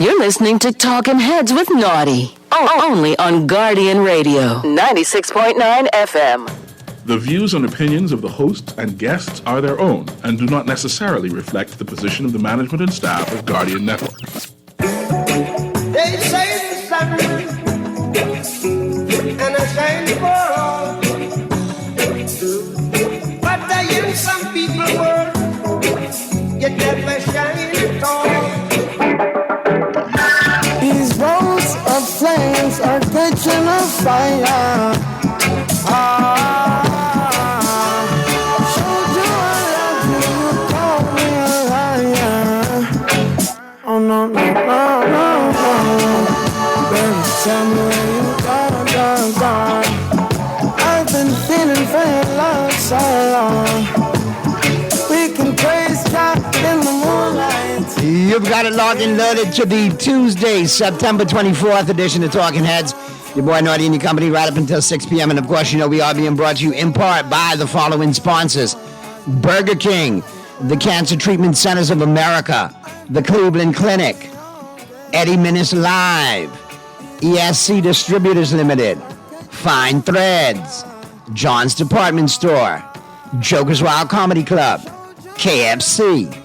You're listening to Talking Heads with Naughty. Only on Guardian Radio, 96.9 FM. The views and opinions of the host and guests are their own and do not necessarily reflect the position of the management and staff of Guardian Network. They say the sun and I shine for all, but in some people's world, you never shine at all. These roads of flames are catching a fire. Showed you I love you, you call me a liar. Oh no, no, no, no, no. Baby, tell me where you gone. I've been feeling for your love so long. We can praise God in the moonlight. You've got it logged and loaded to the Tuesday, September 24th edition of Talking Heads. Your boy Naughty and your company right up until 6 p.m. And of course, you know we are being brought to you in part by the following sponsors. Burger King, the Cancer Treatment Centers of America, the Cleveland Clinic, Eddie Minnis Live, ESC Distributors Limited, Fine Threads, John's Department Store, Joker's Wild Comedy Club, KFC,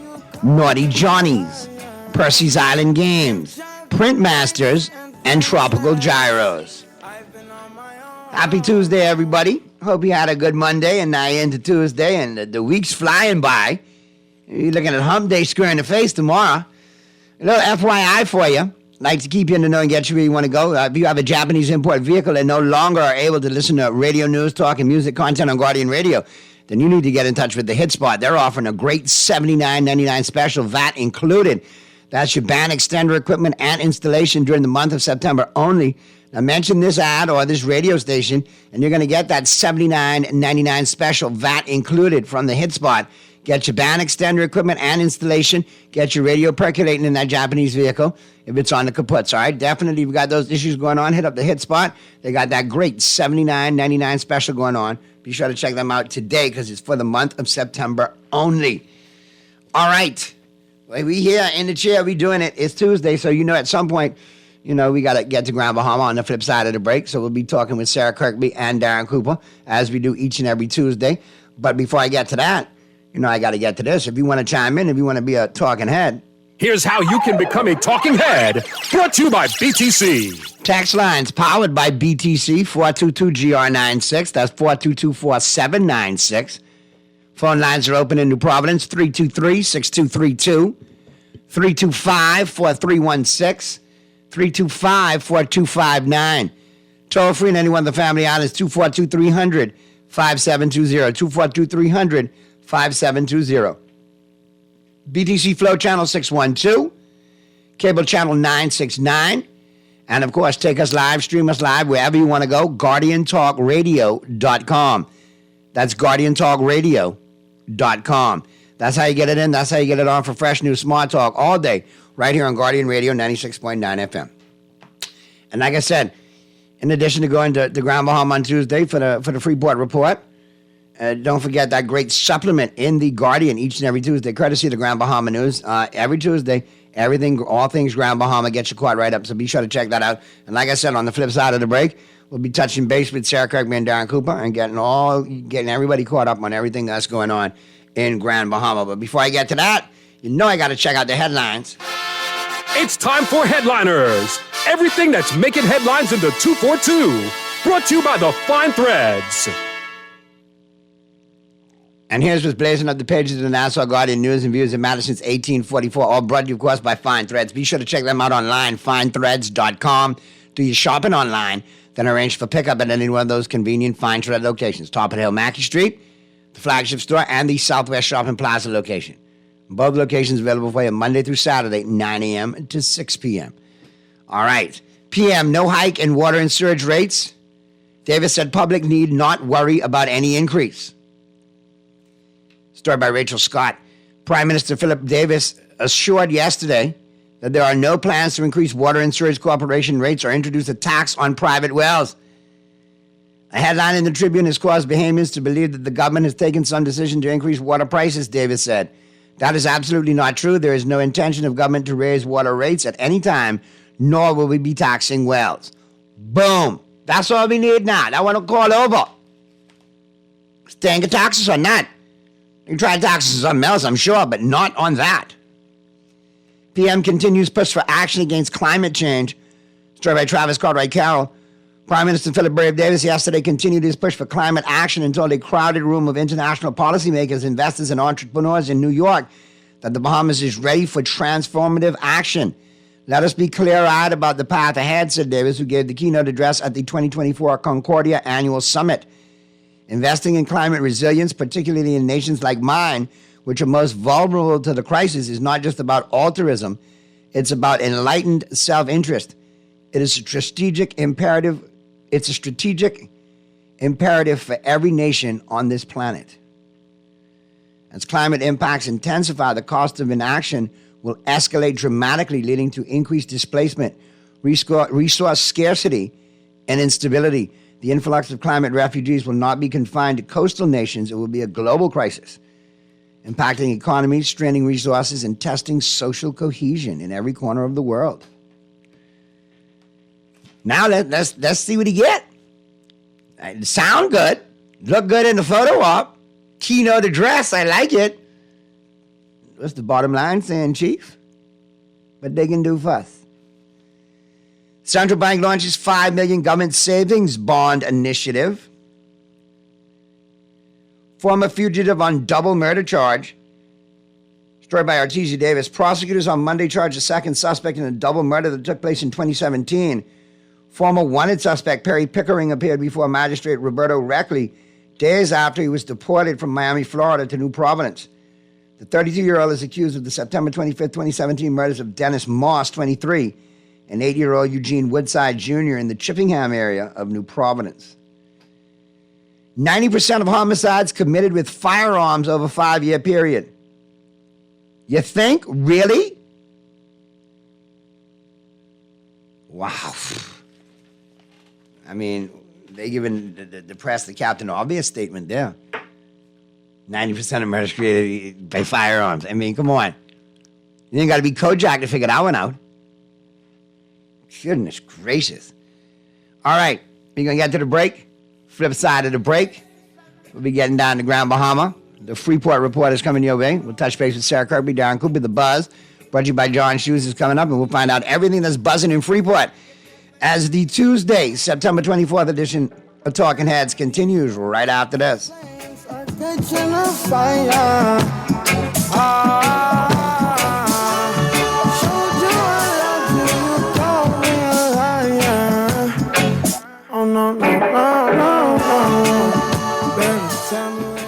Naughty Johnny's, Percy's Island Games, Printmasters, and Tropical Gyros. Happy Tuesday, everybody. Hope you had a good Monday and now you're into Tuesday and the week's flying by. You're looking at Hump Day square in the face tomorrow. A little FYI for you. Like to keep you in the know and get you where you want to go. If you have a Japanese import vehicle and no longer are able to listen to radio news, talk, and music content on Guardian Radio, then you need to get in touch with the Hit Spot. They're offering a great $79.99 special, VAT included. That's your band extender equipment and installation during the month of September only. Now mention this ad or this radio station, and you're going to get that $79.99 special, VAT included, from the Hit Spot. Get your band extender equipment and installation. Get your radio percolating in that Japanese vehicle if it's on the kaputs, all right? Definitely, if you've got those issues going on, hit up the Hit Spot. They got that great $79.99 special going on. Be sure to check them out today because it's for the month of September only. All right. We here in the chair, we doing it. It's Tuesday, so you know at some point, you know, we got to get to Grand Bahama on the flip side of the break. So we'll be talking with Sarah Kirkby and Darren Cooper as we do each and every Tuesday. But before I get to that, you know, I got to get to this. If you want to chime in, if you want to be a talking head. Here's how you can become a talking head. Brought to you by BTC. Text lines powered by BTC, 422-GR96. That's 422-4796. Phone lines are open in New Providence, 323-6232, 325-4316, 325-4259. Toll free in any one of the family islands, 242-300-5720, 242-300-5720. BTC Flow Channel 612, Cable Channel 969, and of course, take us live, stream us live, wherever you want to go, GuardianTalkRadio.com. That's GuardianTalkRadio.com. That's how you get it in. That's how you get it on for fresh new smart talk all day, right here on Guardian Radio 96.9 FM. And like I said, in addition to going to Grand Bahama on Tuesday for the Freeport Report, don't forget that great supplement in the Guardian each and every Tuesday, courtesy of the Grand Bahama News. Every Tuesday, all things Grand Bahama, get you caught right up. So be sure to check that out. And like I said, on the flip side of the break, we'll be touching base with Sarah Kirkby and Darren Cooper and getting everybody caught up on everything that's going on in Grand Bahama. But before I get to that, you know I got to check out the headlines. It's time for Headliners. Everything that's making headlines in the 242. Brought to you by the Fine Threads. And here's what's blazing up the pages of the Nassau Guardian News and Views of Madison since 1844, all brought to you, of course, by Fine Threads. Be sure to check them out online, finethreads.com. Do your shopping online, then arrange for pickup at any one of those convenient Fine Thread locations. Top of the Hill, Mackey Street, the flagship store, and the Southwest Shopping Plaza location. Both locations available for you Monday through Saturday, 9 a.m. to 6 p.m. All right. PM, no hike in water and sewage rates. Davis said public need not worry about any increase. Story by Rachel Scott. Prime Minister Philip Davis assured yesterday that there are no plans to increase water and sewage corporation rates or introduce a tax on private wells. A headline in the Tribune has caused Bahamians to believe that the government has taken some decision to increase water prices, Davis said. That is absolutely not true. There is no intention of government to raise water rates at any time, nor will we be taxing wells. Boom. That's all we need now. I want to call over. Staying at taxes on that. You can try taxes on something else, I'm sure, but not on that. PM continues push for action against climate change. Story by Travis Cartwright Carroll. Prime Minister Philip Brave Davis yesterday continued his push for climate action and told a crowded room of international policymakers, investors, and entrepreneurs in New York that the Bahamas is ready for transformative action. Let us be clear-eyed about the path ahead, said Davis, who gave the keynote address at the 2024 Concordia Annual Summit. Investing in climate resilience, particularly in nations like mine, which are most vulnerable to the crisis, is not just about altruism. It's about enlightened self-interest. It is a strategic imperative. It's a strategic imperative for every nation on this planet. As climate impacts intensify, the cost of inaction will escalate dramatically, leading to increased displacement, resource scarcity, and instability. The influx of climate refugees will not be confined to coastal nations. It will be a global crisis, impacting economies, straining resources, and testing social cohesion in every corner of the world. Now let's see what he get. It sound good. Look good in the photo op. Keynote address, I like it. What's the bottom line saying, Chief? What they can do for us? Central Bank launches $5 million government savings bond initiative. Former fugitive on double murder charge. Story by Artesia Davis. Prosecutors on Monday charged a second suspect in a double murder that took place in 2017. Former wanted suspect Perry Pickering appeared before Magistrate Roberto Reckley days after he was deported from Miami, Florida to New Providence. The 32-year-old is accused of the September 25, 2017 murders of Dennis Moss, 23, and 8-year-old Eugene Woodside Jr. in the Chippenham area of New Providence. 90% of homicides committed with firearms over a 5-year period. You think? Really? Wow. I mean, they given the press the Captain Obvious statement there. 90% of murders created by firearms. I mean, come on. You ain't got to be Kojak to figure that one out. Goodness gracious. All right, we're going to get to the break. Flip side of the break, we'll be getting down to Grand Bahama. The Freeport Report is coming your way. We'll touch base with Sarah Kirby, Darren Cooper. The Buzz, brought to you by John Shoes, is coming up, and we'll find out everything that's buzzing in Freeport as the Tuesday, September 24th edition of Talking Heads continues right after this. Catching a fire. Showed you I love you, you call me a liar. Oh no, no, no, no, no. Baby, tell me where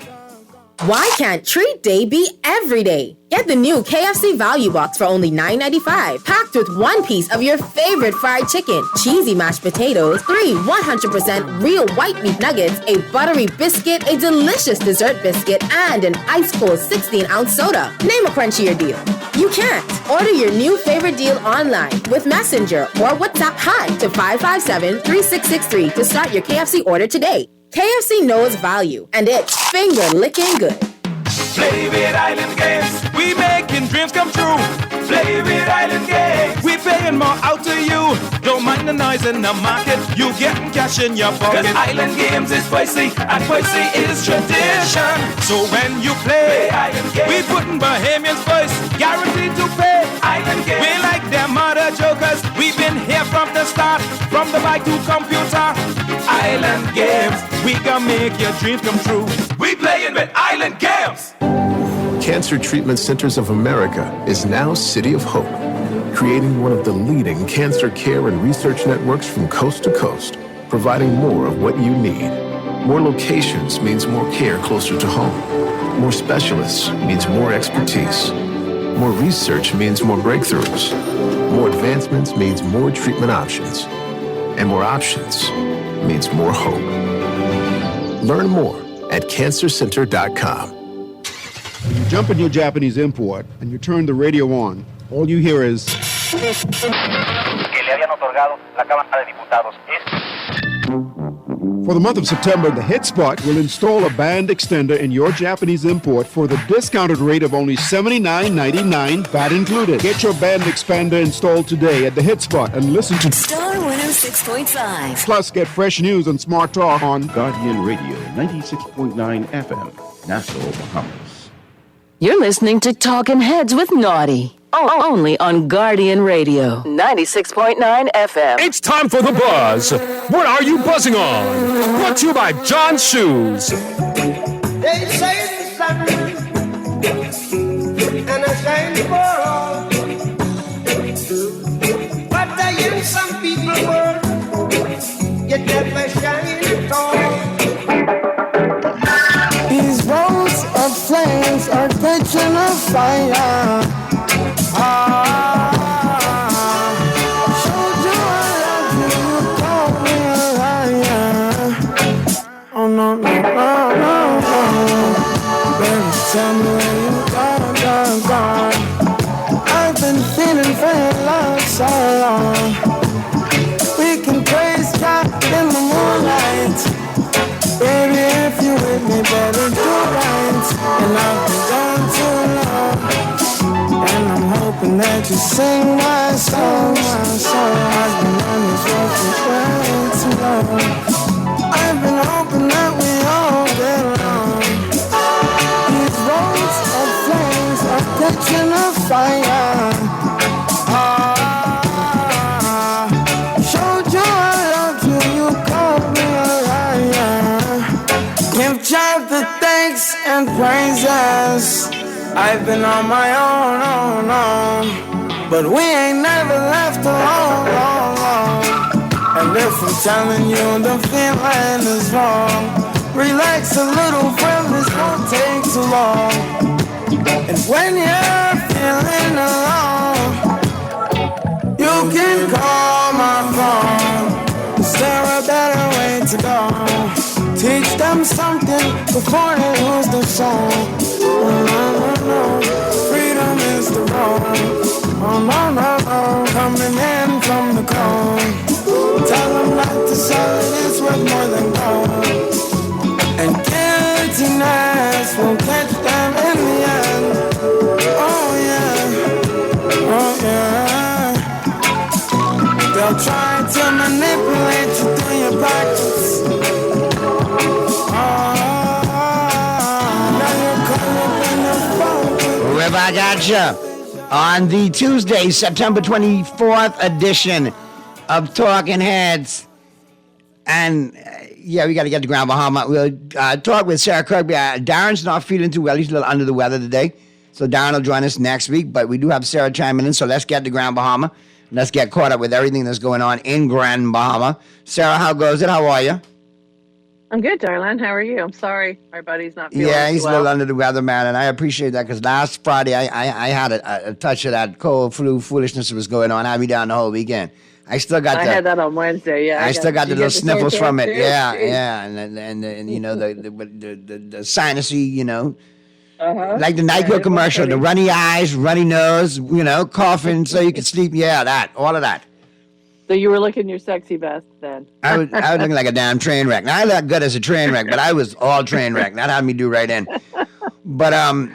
you go. Why can't treat day be every day? Get the new KFC Value Box for only $9.95, packed with one piece of your favorite fried chicken, cheesy mashed potatoes, 3 100% real white meat nuggets, a buttery biscuit, a delicious dessert biscuit, and an ice-cold 16-ounce soda. Name a crunchier deal. You can't. Order your new favorite deal online with Messenger or WhatsApp Hi to 557-3663 to start your KFC order today. KFC knows value, and it's finger-licking good. Play with Island Games. We making dreams come true. Play with Island Games. We paying more out to you. Don't mind the noise in the market. You getting cash in your pocket. 'Cause Island Games is spicy and spicy is tradition. So when you play Island Games, we putting Bahamians first. Guaranteed to pay. Island Games. We like them other jokers. We've been here from the start. From the bike to computer. Island Games. We gonna make your dreams come true. We playing with Island Games. Cancer Treatment Centers of America is now City of Hope, creating one of the leading cancer care and research networks from coast to coast, providing more of what you need. More locations means more care closer to home. More specialists means more expertise. More research means more breakthroughs. More advancements means more treatment options. And more options means more hope. Learn more at cancercenter.com. When you jump in your Japanese import and you turn the radio on, all you hear is... For the month of September, the Hit Spot will install a band extender in your Japanese import for the discounted rate of only $79.99, VAT included. Get your band expander installed today at the Hit Spot and listen to Star 106.5. Plus, get fresh news and smart talk on Guardian Radio, 96.9 FM, Nassau, Bahamas. You're listening to Talking Heads with Naughty. Only on Guardian Radio, 96.9 FM. It's time for the buzz. What are you buzzing on? Brought to you by John Shoes. They say the sun and I shine for all. But I in some people world, you never shine at all. These roads of flames are catching a fire. Showed you I love you, you called me a liar. Oh no, no, no, no, no. Baby, tell me where you gone. I've been feeling for your love so long. We can praise God in the moonlight. Baby, if you with me, better do right. And I've been gone too long. And I'm hoping that you sing my song. I've been on this road for way too long. I've been hoping that we all get along. These roads of flames are catching a fire. Showed you I loved you, you called me a liar. Give God the thanks and praises. I've been on my own, but we ain't never left alone. And if I'm telling you the feeling is wrong, relax a little, friend, this won't take too long. And when you're feeling alone, you can call my phone. Is there a better way to go? Teach them something before they lose their soul. Oh, no. Freedom is the road. Oh, no. Coming in from the cold. Tell them not to sell it, it's worth more than gold. And guiltiness will catch them in the end. Oh, yeah. They'll try to manipulate you through your pockets. Wherever I got you on the Tuesday, September 24th edition of Talking Heads. And we got to get to Grand Bahama. We'll talk with Sarah Kirkby. Darren's not feeling too well. He's a little under the weather today. So Darren will join us next week. But we do have Sarah chiming in. So let's get to Grand Bahama. Let's get caught up with everything that's going on in Grand Bahama. Sarah, how goes it? How are you? I'm good, darling. How are you? I'm sorry our buddy's not feeling Yeah, he's well. a little under the weather, man, and I appreciate that because last Friday I had a touch of that cold flu foolishness that was going on. I had me down the whole weekend. I still got I had that on Wednesday, yeah. I still got the little sniffles from it. Too? Yeah, and you know the sinusy, you know, like the NyQuil commercial, the runny eyes, runny nose, you know, coughing so you can sleep. Yeah, all of that. So you were looking your sexy best then. I was looking like a damn train wreck. Now I look good as a train wreck, but I was all train wreck. That had me do right in. But I'm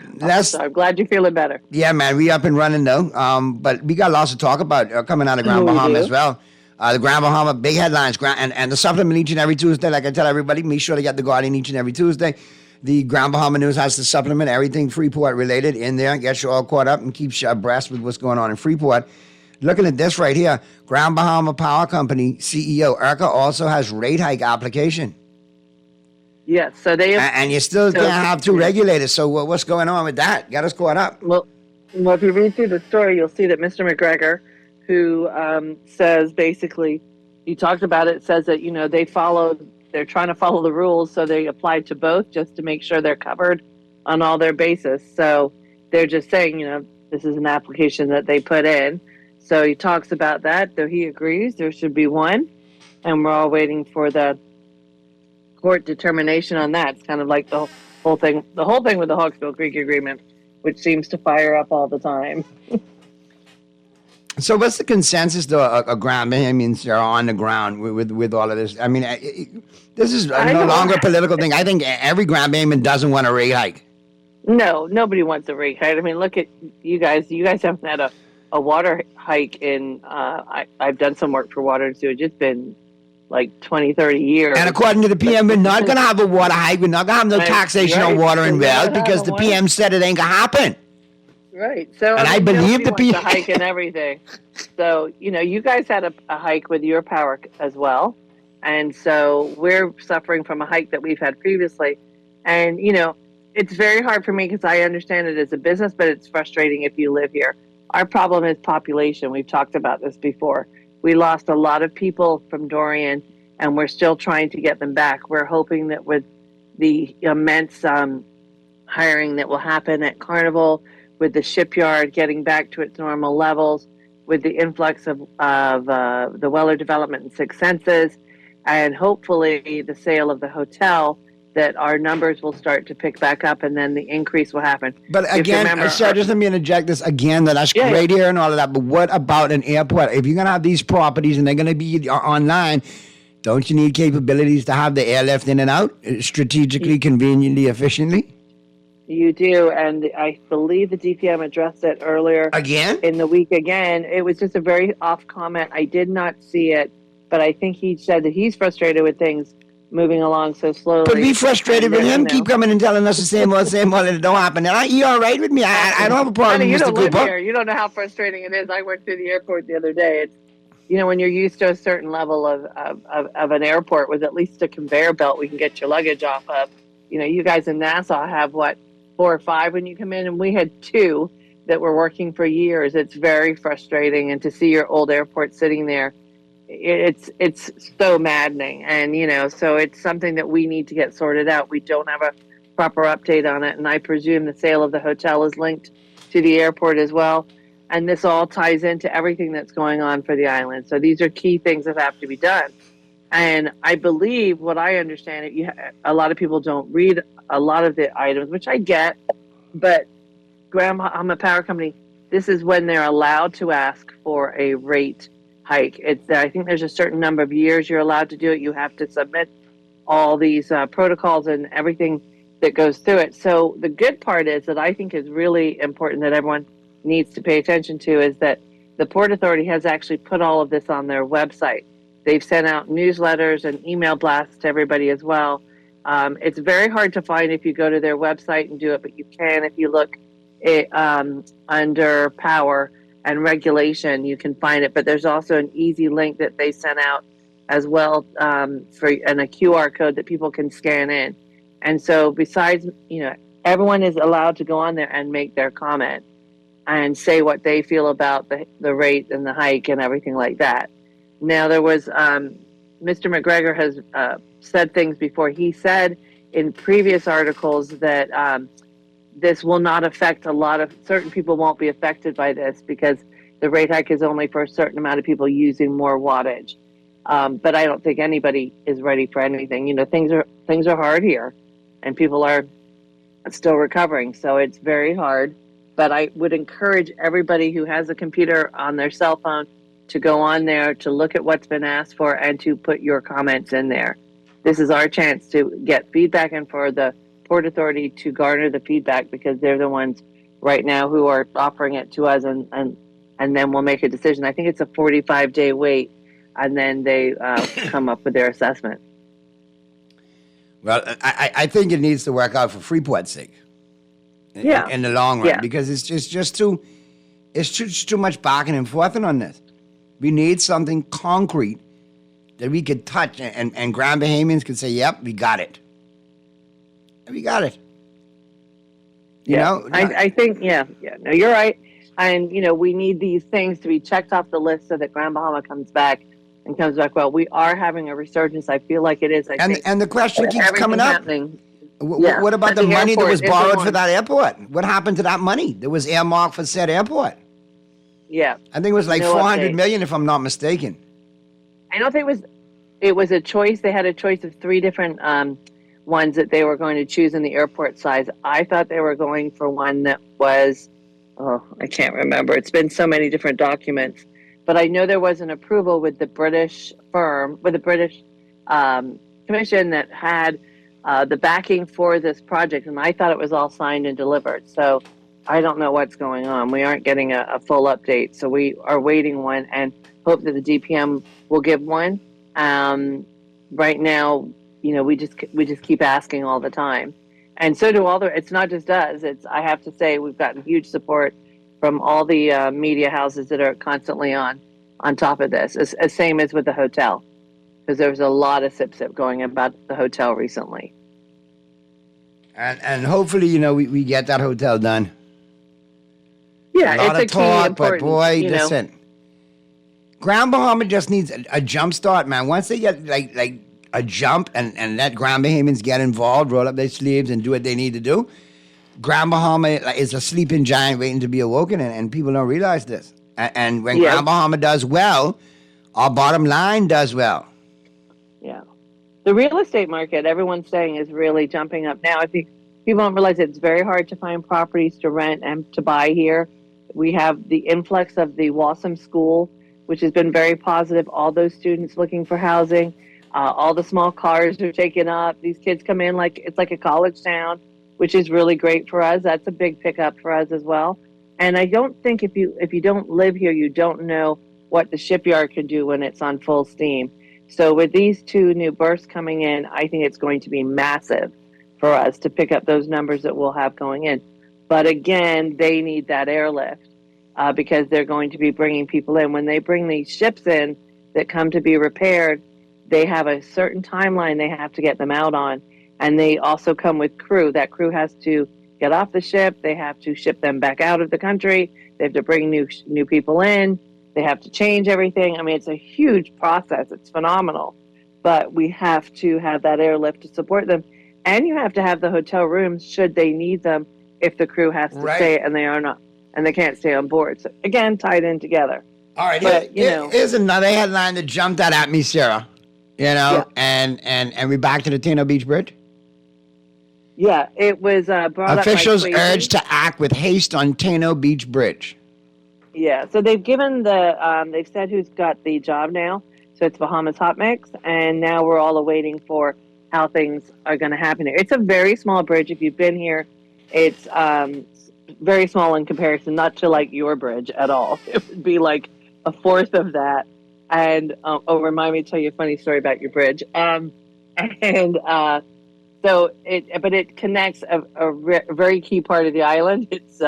glad you're feeling better. Yeah, man, we up and running though. But we got lots to talk about coming out of Grand Bahama as well. The Grand Bahama big headlines, and the supplement each and every Tuesday. Like I tell everybody, make sure to get the Guardian each and every Tuesday. The Grand Bahama News has the supplement, everything Freeport related in there, gets you all caught up and keeps you abreast with what's going on in Freeport. Looking at this right here, Grand Bahama Power Company CEO ERCA also has rate hike application. Yes, so they have, and you still can't have two regulators. So what's going on with that? Got us caught up. Well, if you read through the story, you'll see that Mr. McGregor, who says basically, he talked about it, says that they're trying to follow the rules, so they applied to both just to make sure they're covered on all their bases. So they're just saying, this is an application that they put in. So he talks about that, though he agrees there should be one, and we're all waiting for the court determination on that. It's kind of like the whole thing with the Hawksbill Creek Agreement, which seems to fire up all the time. So what's the consensus, though, ground? I mean, are on the ground with all of this. I mean, this is no longer a political thing. I think every Grand Bahamian doesn't want a rate hike. No, nobody wants a rate hike. I mean, look at you guys. You guys haven't had a water hike in, I've done some work for water and sewage. It's been like 20, 30 years. And according to the PM, we're not going to have a water hike. We're not going to have no taxation on water and wells because the PM said it ain't going to happen. Right. So, and I believe the PM. hike and everything. So, you guys had a hike with your power as well. And so we're suffering from a hike that we've had previously. And, it's very hard for me because I understand it as a business, but it's frustrating if you live here. Our problem is population. We've talked about this before. We lost a lot of people from Dorian, and we're still trying to get them back. We're hoping that with the immense hiring that will happen at Carnival, with the shipyard getting back to its normal levels, with the influx of the Weller development and Six Senses, and hopefully the sale of the hotel, that our numbers will start to pick back up and then the increase will happen. But again, Sarah, just let me interject this again, that's great here and all of that, but what about an airport? If you're going to have these properties and they're going to be online, don't you need capabilities to have the airlift in and out strategically, conveniently, efficiently? You do, and I believe the DPM addressed it earlier. Again? In the week again. It was just a very off comment. I did not see it, but I think he said that he's frustrated with things moving along so slowly. But be frustrated with him. Keep coming and telling us the same old, and it don't happen. And you're all right with me. I don't have a problem, you Mr. don't live Cooper. here. You don't know how frustrating it is. I went through the airport the other day. It's, when you're used to a certain level of an airport with at least a conveyor belt we can get your luggage off of. You guys in Nassau have, 4 or 5 when you come in, and we had 2 that were working for years. It's very frustrating, and to see your old airport sitting there, it's so maddening. And so it's something that we need to get sorted out. We don't have a proper update on it, and I presume the sale of the hotel is linked to the airport as well, and this all ties into everything that's going on for the island. So these are key things that have to be done. And I believe, what I understand, a lot of people don't read a lot of the items, which I get, but Grand Bahama Power Company, this is when they're allowed to ask for a rate hike. I think there's a certain number of years you're allowed to do it. You have to submit all these protocols and everything that goes through it. So the good part is that I think is really important that everyone needs to pay attention to is that the Port Authority has actually put all of this on their website. They've sent out newsletters and email blasts to everybody as well. It's very hard to find if you go to their website and do it, but you can if you look under power and regulation, you can find it. But there's also an easy link that they sent out as well and a QR code that people can scan in. And so besides, everyone is allowed to go on there and make their comment and say what they feel about the rate and the hike and everything like that. Now, there was Mr. McGregor has said things before. He said in previous articles that this will not affect certain people won't be affected by this because the rate hike is only for a certain amount of people using more wattage. But I don't think anybody is ready for anything. Things are hard here, and people are still recovering. So it's very hard. But I would encourage everybody who has a computer on their cell phone to go on there, to look at what's been asked for, and to put your comments in there. This is our chance to get feedback and for the Port Authority to garner the feedback because they're the ones right now who are offering it to us, and then we'll make a decision. I think it's a 45-day wait, and then they come up with their assessment. Well, I think it needs to work out for Freeport's sake. In the long run, because it's just too much backing and forthing on this. We need something concrete that we could touch, and Grand Bahamians could say, "Yep, we got it. We got it." You know, I think, no, you're right. And we need these things to be checked off the list so that Grand Bahama comes back well. We are having a resurgence. I feel like it is. And the question keeps coming up. What about the money that was borrowed for that airport? What happened to that money that was earmarked for said airport? Yeah. I think it was like $400 million, if I'm not mistaken. I don't think it was a choice. They had a choice of 3 different ones that they were going to choose in the airport size. I thought they were going for one that was, I can't remember. It's been so many different documents. But I know there was an approval with the British commission that had the backing for this project, and I thought it was all signed and delivered. So I don't know what's going on. We aren't getting a full update, so we are waiting one and hope that the DPM will give one. Right now, we just keep asking all the time, and so do all the. It's not just us. I have to say we've gotten huge support from all the media houses that are constantly on top of this. As same as with the hotel, because there was a lot of sip going about the hotel recently. And hopefully, we get that hotel done. Yeah, a lot it's of talk, but boy, know. listen. Grand Bahama just needs a jump start, man. Once they get like a jump and let Grand Bahamians get involved, roll up their sleeves and do what they need to do, Grand Bahama is a sleeping giant waiting to be awoken, and people don't realize this. And when Grand Bahama does well, our bottom line does well. Yeah. The real estate market, everyone's saying, is really jumping up now. I think people don't realize it's very hard to find properties to rent and to buy here. We have the influx of the Waltham School, which has been very positive. All those students looking for housing, all the small cars are taken up. These kids come in like it's like a college town, which is really great for us. That's a big pickup for us as well. And I don't think if you don't live here, you don't know what the shipyard can do when it's on full steam. So with these two new berths coming in, I think it's going to be massive for us to pick up those numbers that we'll have going in. But again, they need that airlift because they're going to be bringing people in. When they bring these ships in that come to be repaired, they have a certain timeline they have to get them out on. And they also come with crew. That crew has to get off the ship. They have to ship them back out of the country. They have to bring new people in. They have to change everything. I mean, it's a huge process. It's phenomenal. But we have to have that airlift to support them. And you have to have the hotel rooms should they need them if the crew has to stay and they are not, and they can't stay on board. So again, tied in together. All right, but, here's another headline that jumped out at me, Sarah. And we back to the Tano Beach Bridge. Yeah, it was brought Officials up by urged to act with haste on Tano Beach Bridge. Yeah, so they've given they've said who's got the job now. So it's Bahamas Hot Mix, and now we're all awaiting for how things are going to happen here. It's a very small bridge. If you've been here, it's very small in comparison, not to like your bridge at all. It would be like a fourth of that. And remind me to tell you a funny story about your bridge. So it connects a very key part of the island. It's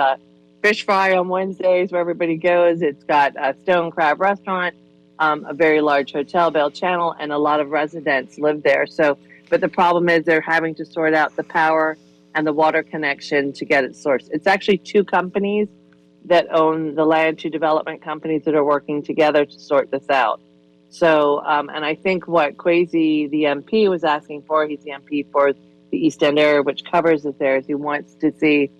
Fish Fry on Wednesdays where everybody goes. It's got a Stone Crab restaurant, a very large hotel, Bell Channel, and a lot of residents live there. So, but the problem is they're having to sort out the power and the water connection to get it sourced. It's actually two companies that own the land, two development companies that are working together to sort this out. So, and I think what Kwesi, the MP, was asking for, he's the MP for the East End area, which covers this area, is he wants to see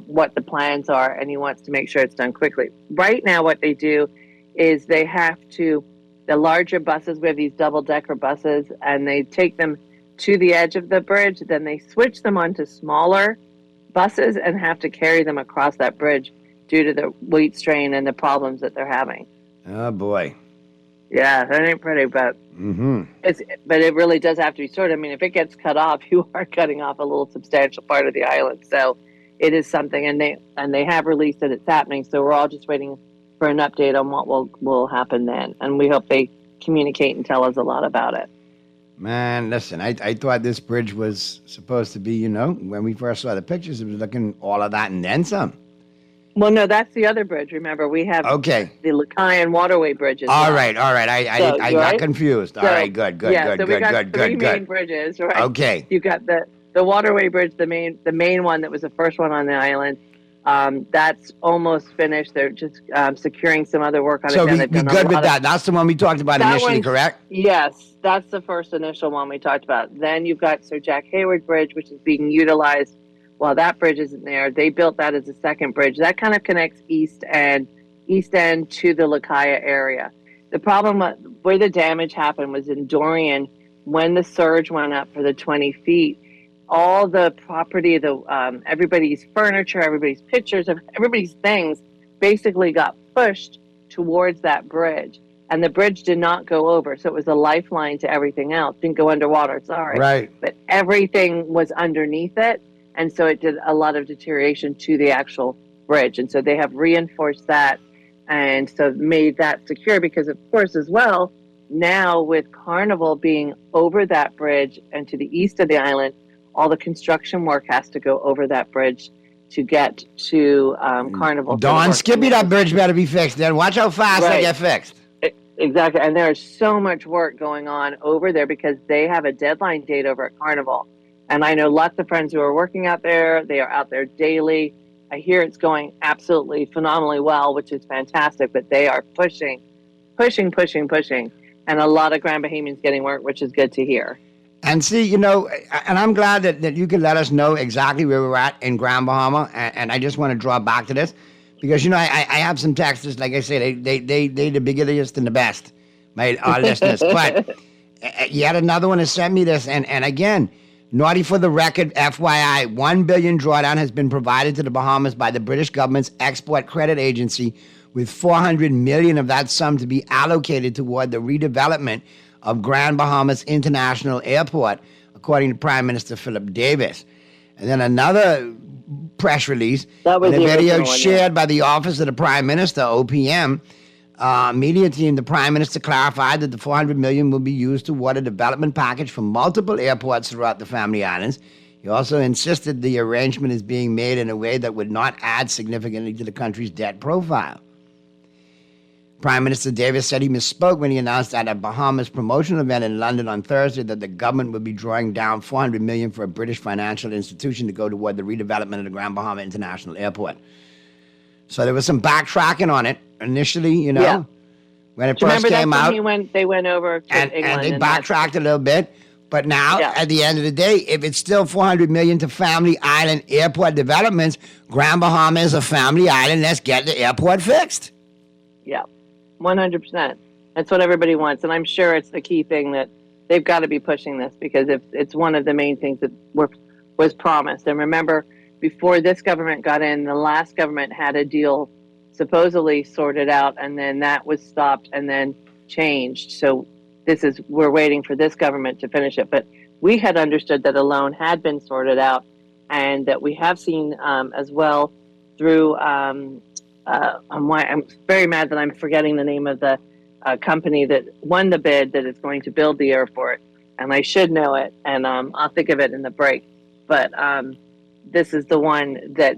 what the plans are, and he wants to make sure it's done quickly. Right now, what they do is they have to, the larger buses, we have these double-decker buses, and they take them to the edge of the bridge, then they switch them onto smaller buses and have to carry them across that bridge due to the weight strain and the problems that they're having. Oh, boy. Yeah, that ain't pretty, but but it really does have to be sorted. I mean, if it gets cut off, you are cutting off a little substantial part of the island. So it is something, and they have released that it's happening. So we're all just waiting for an update on what will happen then, and we hope they communicate and tell us a lot about it. Man, listen, I thought this bridge was supposed to be, when we first saw the pictures, it was looking all of that and then some. Well, no, that's the other bridge. Remember, we have the Lakayan Waterway bridges. All right. I got confused. All right, good. Yeah, so we got three main bridges, right? Okay. You got the Waterway Bridge, the main one that was the first one on the island. That's almost finished. They're just securing some other work on it. So we're good with that. That's the one we talked about initially, correct? Yes, that's the first initial one we talked about. Then you've got Sir Jack Hayward Bridge, which is being utilized while that bridge isn't there. They built that as a second bridge. That kind of connects East End to the Lakaya area. The problem where the damage happened was in Dorian when the surge went up for the 20 feet. All the property, everybody's furniture, everybody's pictures, everybody's things basically got pushed towards that bridge. And the bridge did not go over. So it was a lifeline to everything else. Didn't go underwater, sorry. Right. But everything was underneath it. And so it did a lot of deterioration to the actual bridge. And so they have reinforced that and so made that secure because, of course, as well, now with Carnival being over that bridge and to the east of the island, all the construction work has to go over that bridge to get to Carnival. Dawn, Skippy, that bridge better be fixed then. Watch how fast Right. they get fixed. Exactly. And there's so much work going on over there because they have a deadline date over at Carnival. And I know lots of friends who are working out there. They are out there daily. I hear it's going absolutely phenomenally well, which is fantastic, but they are pushing. And a lot of Grand Bahamians getting work, which is good to hear. And see, you know, and I'm glad that you can let us know exactly where we're at in Grand Bahama. And I just want to draw back to this because, you know, I have some texters, like I say, they the biggest and the best, our listeners. But yet another one has sent me this. And again, naughty for the record, FYI, $1 billion drawdown has been provided to the Bahamas by the British government's Export Credit Agency, with $400 million of that sum to be allocated toward the redevelopment of Grand Bahamas International Airport, according to Prime Minister Philip Davis. And then another press release, that was in a video one, shared by the Office of the Prime Minister, OPM, media team, the Prime Minister clarified that the $400 million will be used toward a development package for multiple airports throughout the Family Islands. He also insisted the arrangement is being made in a way that would not add significantly to the country's debt profile. Prime Minister Davis said he misspoke when he announced at a Bahamas promotional event in London on Thursday that the government would be drawing down $400 million for a British financial institution to go toward the redevelopment of the Grand Bahama International Airport. So there was some backtracking on it initially, you know, when it first came out. They went over to England. And they backtracked a little bit. But now, at the end of the day, if it's still $400 million to Family Island airport developments, Grand Bahama is a Family Island. Let's get the airport fixed. Yeah. 100%. That's what everybody wants. And I'm sure it's the key thing that they've got to be pushing this because if it's one of the main things that was promised. And remember, before this government got in, the last government had a deal supposedly sorted out, and then that was stopped and then changed. So we're waiting for this government to finish it. But we had understood that a loan had been sorted out and that we have seen as well through I'm very mad that I'm forgetting the name of the company that won the bid that is going to build the airport, and I should know it, and I'll think of it in the break. But this is the one that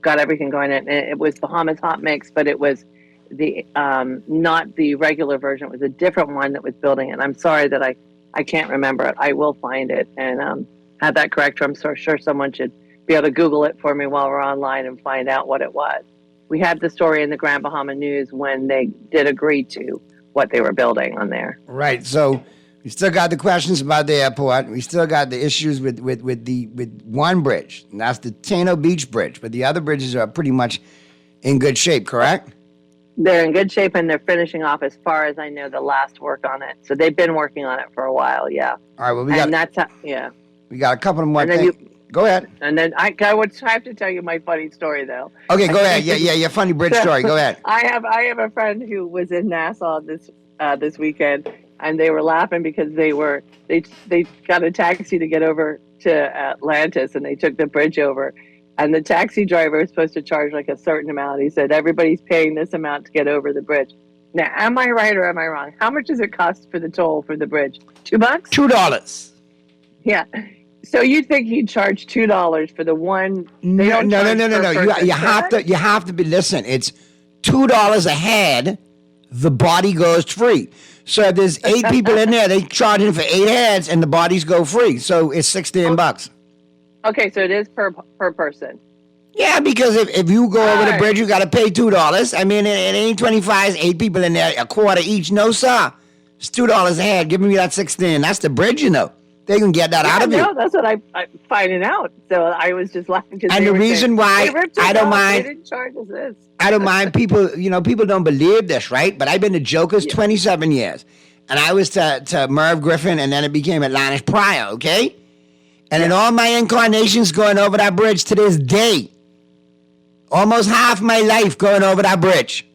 got everything going. And it was Bahamas Hot Mix, but it was the not the regular version. It was a different one that was building it. I'm sorry that I can't remember it. I will find it and have that correct. I'm so sure someone should be able to Google it for me while we're online and find out what it was. We had the story in the Grand Bahama News when they did agree to what they were building on there. Right. So we still got the questions about the airport. We still got the issues with one bridge, and that's the Tano Beach Bridge. But the other bridges are pretty much in good shape, correct? They're in good shape, and they're finishing off, as far as I know, the last work on it. So they've been working on it for a while, yeah. All right. Well, we got a couple of more things. Go ahead. And then I would have to tell you my funny story, though. Okay, go ahead. Yeah, your funny bridge story. Go ahead. I have a friend who was in Nassau this weekend, and they were laughing because they got a taxi to get over to Atlantis, and they took the bridge over, and the taxi driver was supposed to charge like a certain amount. He said everybody's paying this amount to get over the bridge. Now, am I right or am I wrong? How much does it cost for the toll for the bridge? $2? $2. Yeah. So you think he'd charge $2 for the one? No. You have to be. Listen, it's $2 a head. The body goes free. So if there's 8 people in there, they charge him for 8 heads, and the bodies go free. So it's $16. Okay, so it is per person. Yeah, because if you go over the bridge, you got to pay $2. I mean, it ain't 25. 8 people in there, a quarter each. No, sir. It's $2 a head. Give me that 16. That's the bridge, They can get that out of you. No, that's what I'm finding out. So I was just laughing. And the reason why I don't mind, they didn't charge us this. I don't mind people. People don't believe this, right? But I've been to Joker's 27 years, and I was to Merv Griffin, and then it became Atlantis Pryor. Okay, and in all my incarnations going over that bridge to this day, almost half my life going over that bridge,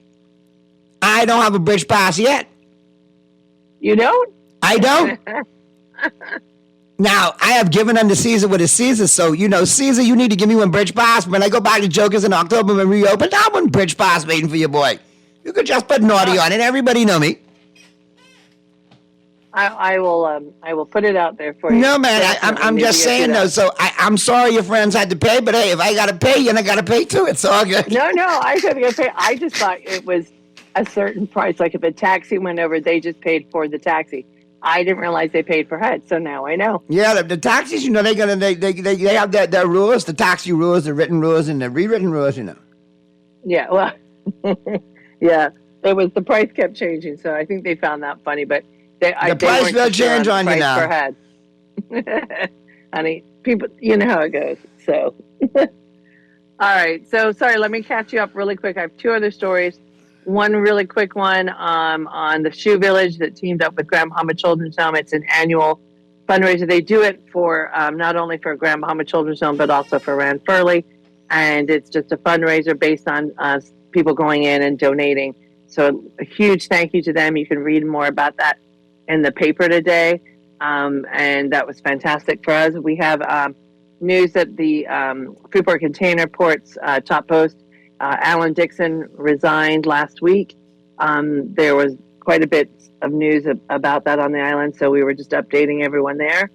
I don't have a bridge pass yet. You don't? I don't. Now, I have given unto Caesar what is Caesar, so, Caesar, you need to give me one bridge pass. When I go back to Jokers in October when we reopen, I have one bridge pass waiting for you, boy. You could just put naughty on it. Everybody know me. I will put it out there for you. No, man, I'm just saying, though, so I'm sorry your friends had to pay, but hey, if I got to pay, then I got to pay too. It's all good. No, I couldn't get paid. I just thought it was a certain price. Like if a taxi went over, they just paid for the taxi. I didn't realize they paid for head, so now I know. Yeah, the taxis, they have their rules, the taxi rules, the written rules, and the rewritten rules, Yeah, well, yeah, it was the price kept changing, so I think they found that funny, but the price will change on you now. Per head. Honey, people, you know how it goes. So, all right. So, sorry, let me catch you up really quick. I have two other stories. One really quick one on the Shoe Village that teamed up with Grand Bahama Children's Home. It's an annual fundraiser. They do it for not only for Grand Bahama Children's Home, but also for Rand Furley. And it's just a fundraiser based on people going in and donating. So a huge thank you to them. You can read more about that in the paper today. And that was fantastic for us. We have news that the Freeport Container Port's top post, Alan Dixon, resigned last week. There was quite a bit of news about that on the island, so we were just updating everyone there.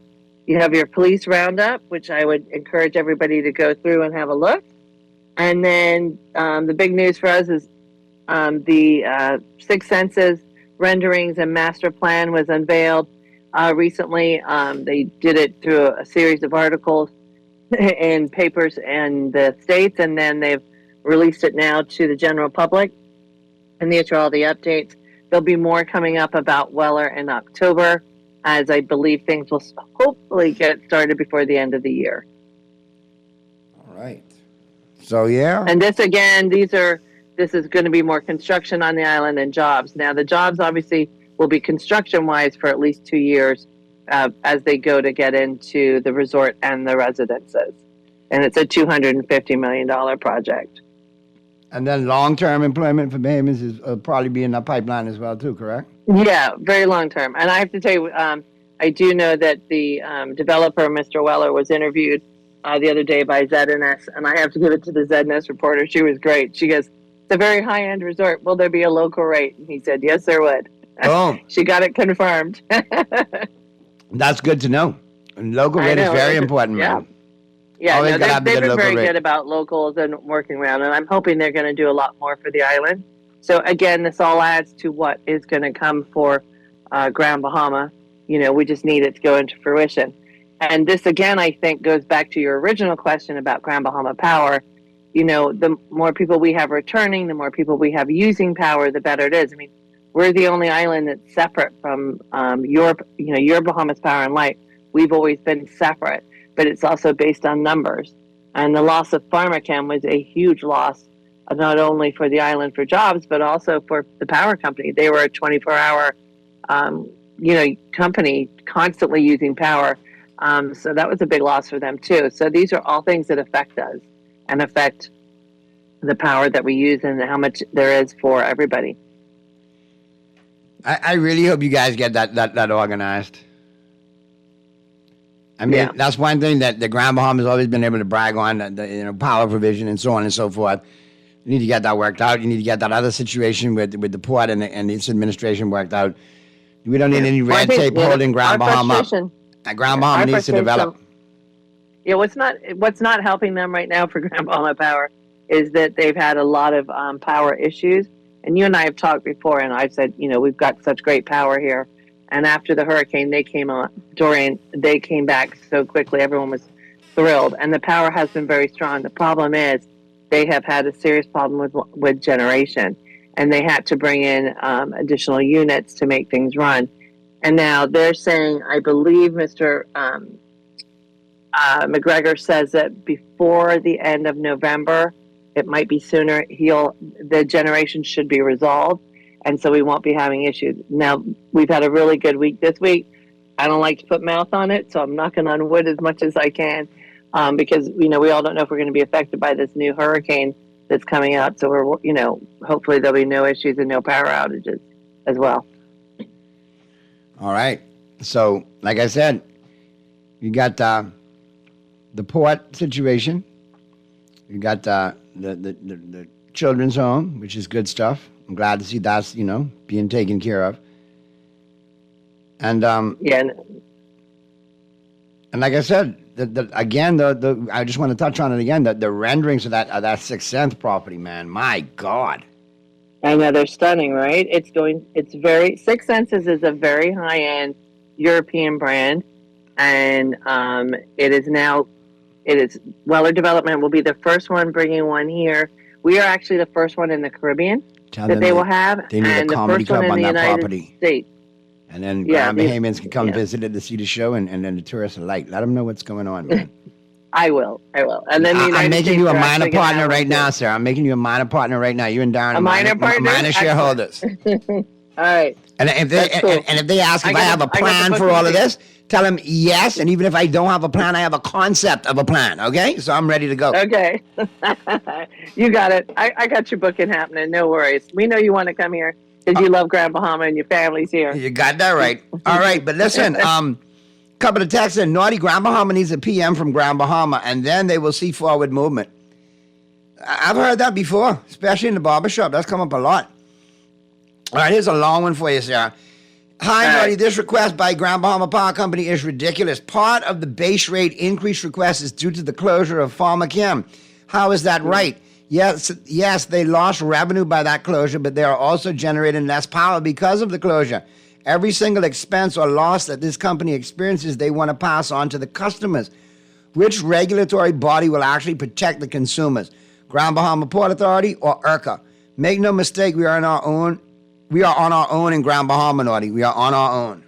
You have your police roundup, which I would encourage everybody to go through and have a look. And then the big news for us is the Six Senses renderings and master plan was unveiled recently. They did it through a series of articles in papers in the States, and then they've released it now to the general public. And these are all the updates. There'll be more coming up about Weller in October, as I believe things will hopefully get started before the end of the year. All right. So, yeah. And this, again, this is going to be more construction on the island and jobs. Now, the jobs obviously will be construction-wise for at least 2 years as they go to get into the resort and the residences. And it's a $250 million project. And then long-term employment for Bahamians is probably be in the pipeline as well, too, correct? Yeah, very long-term. And I have to tell you, I do know that the developer, Mr. Weller, was interviewed the other day by ZNS, and I have to give it to the ZNS reporter. She was great. She goes, "It's a very high-end resort. Will there be a local rate?" And he said, "Yes, there would." Oh. She got it confirmed. That's good to know. And local rate is very important, man. Yeah, no, they've been very good about locals and working around, and I'm hoping they're going to do a lot more for the island. So, again, this all adds to what is going to come for Grand Bahama. We just need it to go into fruition. And this, again, I think goes back to your original question about Grand Bahama Power. The more people we have returning, the more people we have using power, the better it is. I mean, we're the only island that's separate from your Bahamas Power and Light. We've always been separate, but it's also based on numbers. And the loss of Pharmachem was a huge loss, not only for the island for jobs, but also for the power company. They were a 24-hour, company constantly using power. So that was a big loss for them, too. So these are all things that affect us and affect the power that we use and how much there is for everybody. I really hope you guys get that organized. I mean, That's one thing that the Grand Bahama has always been able to brag on, the power provision and so on and so forth. You need to get that worked out. You need to get that other situation with the port and its administration worked out. We don't need any red tape holding Grand Bahama up. Grand Bahama needs to develop. Yeah, what's not helping them right now for Grand Bahama Power is that they've had a lot of power issues. And you and I have talked before, and I've said, we've got such great power here. And after the hurricane, Dorian, they came back so quickly. Everyone was thrilled. And the power has been very strong. The problem is they have had a serious problem with generation. And they had to bring in additional units to make things run. And now they're saying, I believe Mr. McGregor says that before the end of November, it might be sooner, the generation should be resolved. And so we won't be having issues. Now, we've had a really good week this week. I don't like to put mouth on it, so I'm knocking on wood as much as I can because, we all don't know if we're going to be affected by this new hurricane that's coming out. So we're, hopefully there'll be no issues and no power outages as well. All right. So, like I said, you got the port situation. You got the children's home, which is good stuff. I'm glad to see that's, being taken care of. And and like I said, I just want to touch on it again. The renderings of that Sixth Sense property, man. My God. I know, they're stunning, right? Sixth Senses is a very high end European brand, and Weller Development will be the first one bringing one here. We are actually the first one in the Caribbean that they will have, they need and a comedy the first club one in on the that United property. States. And then Graham Bahamians can come visit it to see the show, and then the tourists alike. Let them know what's going on, man. I will. And then I'm making you a minor partner right now, sir. I'm making you a minor partner right now. You and Darren a minor partner, minor shareholders. All right. And if they ask if I have a plan for all of this, tell them yes. And even if I don't have a plan, I have a concept of a plan. Okay, so I'm ready to go. Okay, you got it. I got your booking happening. No worries. We know you want to come here because you love Grand Bahama and your family's here. You got that right. All right, but listen, couple of texts in. Naughty Grand Bahama needs a PM from Grand Bahama, and then they will see forward movement. I've heard that before, especially in the barbershop. That's come up a lot. All right, here's a long one for you, Sarah. Hi, Naughty. This request by Grand Bahama Power Company is ridiculous. Part of the base rate increase request is due to the closure of Farmer Kim. How is that right? Yes, they lost revenue by that closure, but they are also generating less power because of the closure. Every single expense or loss that this company experiences, they want to pass on to the customers. Which regulatory body will actually protect the consumers? Grand Bahama Port Authority or IRCA? Make no mistake, we are on our own. We are on our own in Grand Bahama, Naughty. We are on our own.